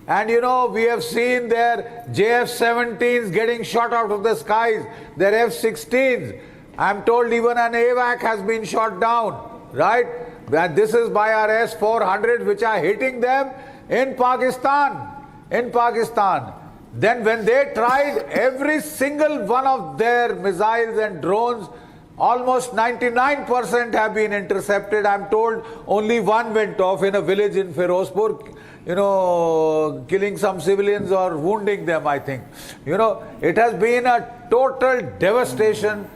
And you know, we have seen their JF-17s getting shot out of the skies, their F-16s. I'm told even an AWAC has been shot down, right? And this is by our S-400, which are hitting them in Pakistan. Then when they tried every single one of their missiles and drones, almost 99% have been intercepted. I'm told only one went off in a village in Firozpur, you know, killing some civilians or wounding them, I think. You know, it has been a total devastation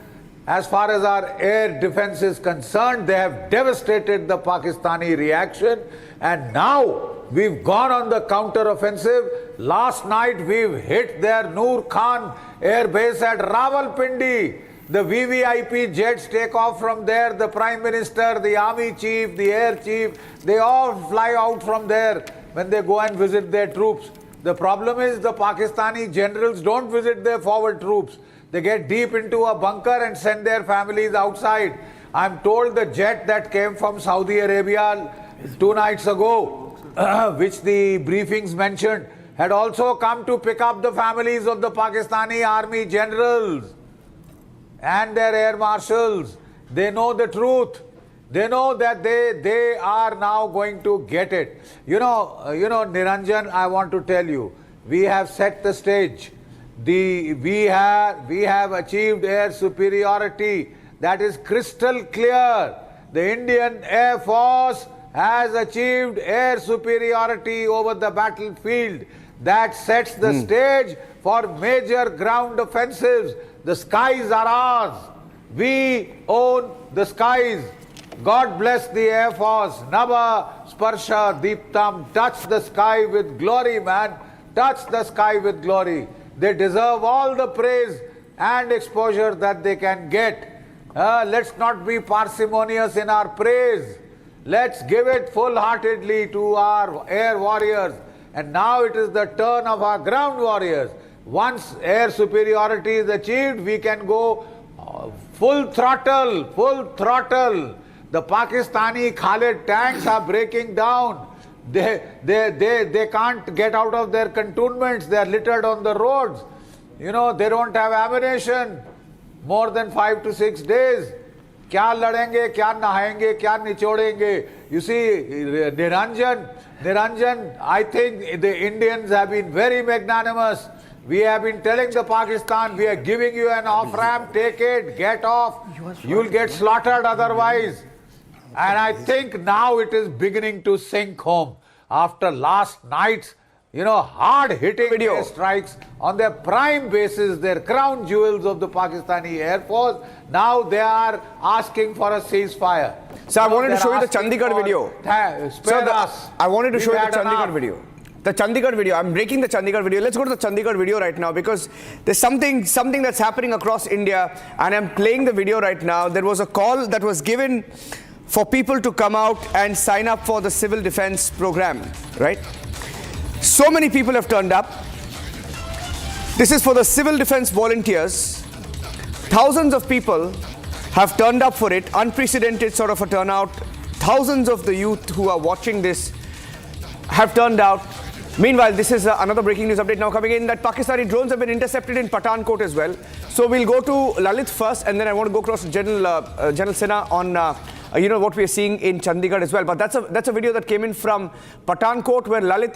as far as our air defense is concerned. They have devastated the Pakistani reaction, and now we've gone on the counter-offensive. Last night we've hit their Noor Khan air base at Rawalpindi. The VVIP jets take off from there. The Prime Minister, the Army Chief, the Air Chief, they all fly out from there when they go and visit their troops. The problem is the Pakistani generals don't visit their forward troops. They get deep into a bunker and send their families outside. I'm told the jet that came from Saudi Arabia 2 nights ago, which the briefings mentioned, had also come to pick up the families of the Pakistani army generals and their air marshals. They know the truth. They know that they are now going to get it. You know, Niranjan, I want to tell you, we have set the stage. We have achieved air superiority that is crystal clear. The Indian Air Force has achieved air superiority over the battlefield that sets the stage for major ground offensives. The skies are ours. We own the skies. God bless the Air Force. Nava Sparsha Deeptam. Touch the sky with glory, man. Touch the sky with glory. They deserve all the praise and exposure that they can get. Let's not be parsimonious in our praise. Let's give it full-heartedly to our air warriors. And now it is the turn of our ground warriors. Once air superiority is achieved, we can go full throttle. The Pakistani Khalid tanks are breaking down. They can't get out of their cantonments. They are littered on the roads. You know, they don't have ammunition more than 5 to 6 days. Kya ladenge, kya nahayenge, kya nichodenge. You see, Niranjan, I think the Indians have been very magnanimous. We have been telling the Pakistan, we are giving you an off-ramp, take it, get off. You'll get slaughtered otherwise. And I think now it is beginning to sink home. After last night's, hard-hitting air strikes on their prime bases, their crown jewels of the Pakistani Air Force, now they are asking for a ceasefire. So I wanted to show you the Chandigarh video. I wanted to show you the Chandigarh video. The Chandigarh video. I'm breaking the Chandigarh video. Let's go to the Chandigarh video right now because there's something that's happening across India, and I'm playing the video right now. There was a call that was given for people to come out and sign up for the civil defense program, right? So many people have turned up. This is for the civil defense volunteers. Thousands of people have turned up for it, unprecedented sort of a turnout. Thousands of the youth who are watching this have turned out. Meanwhile, this is another breaking news update now coming in that Pakistani drones have been intercepted in Pathankot as well. So we'll go to Lalit first, and then I want to go across to General Sinha on what we are seeing in Chandigarh as well. But that's a video that came in from Pathankot, where Lalit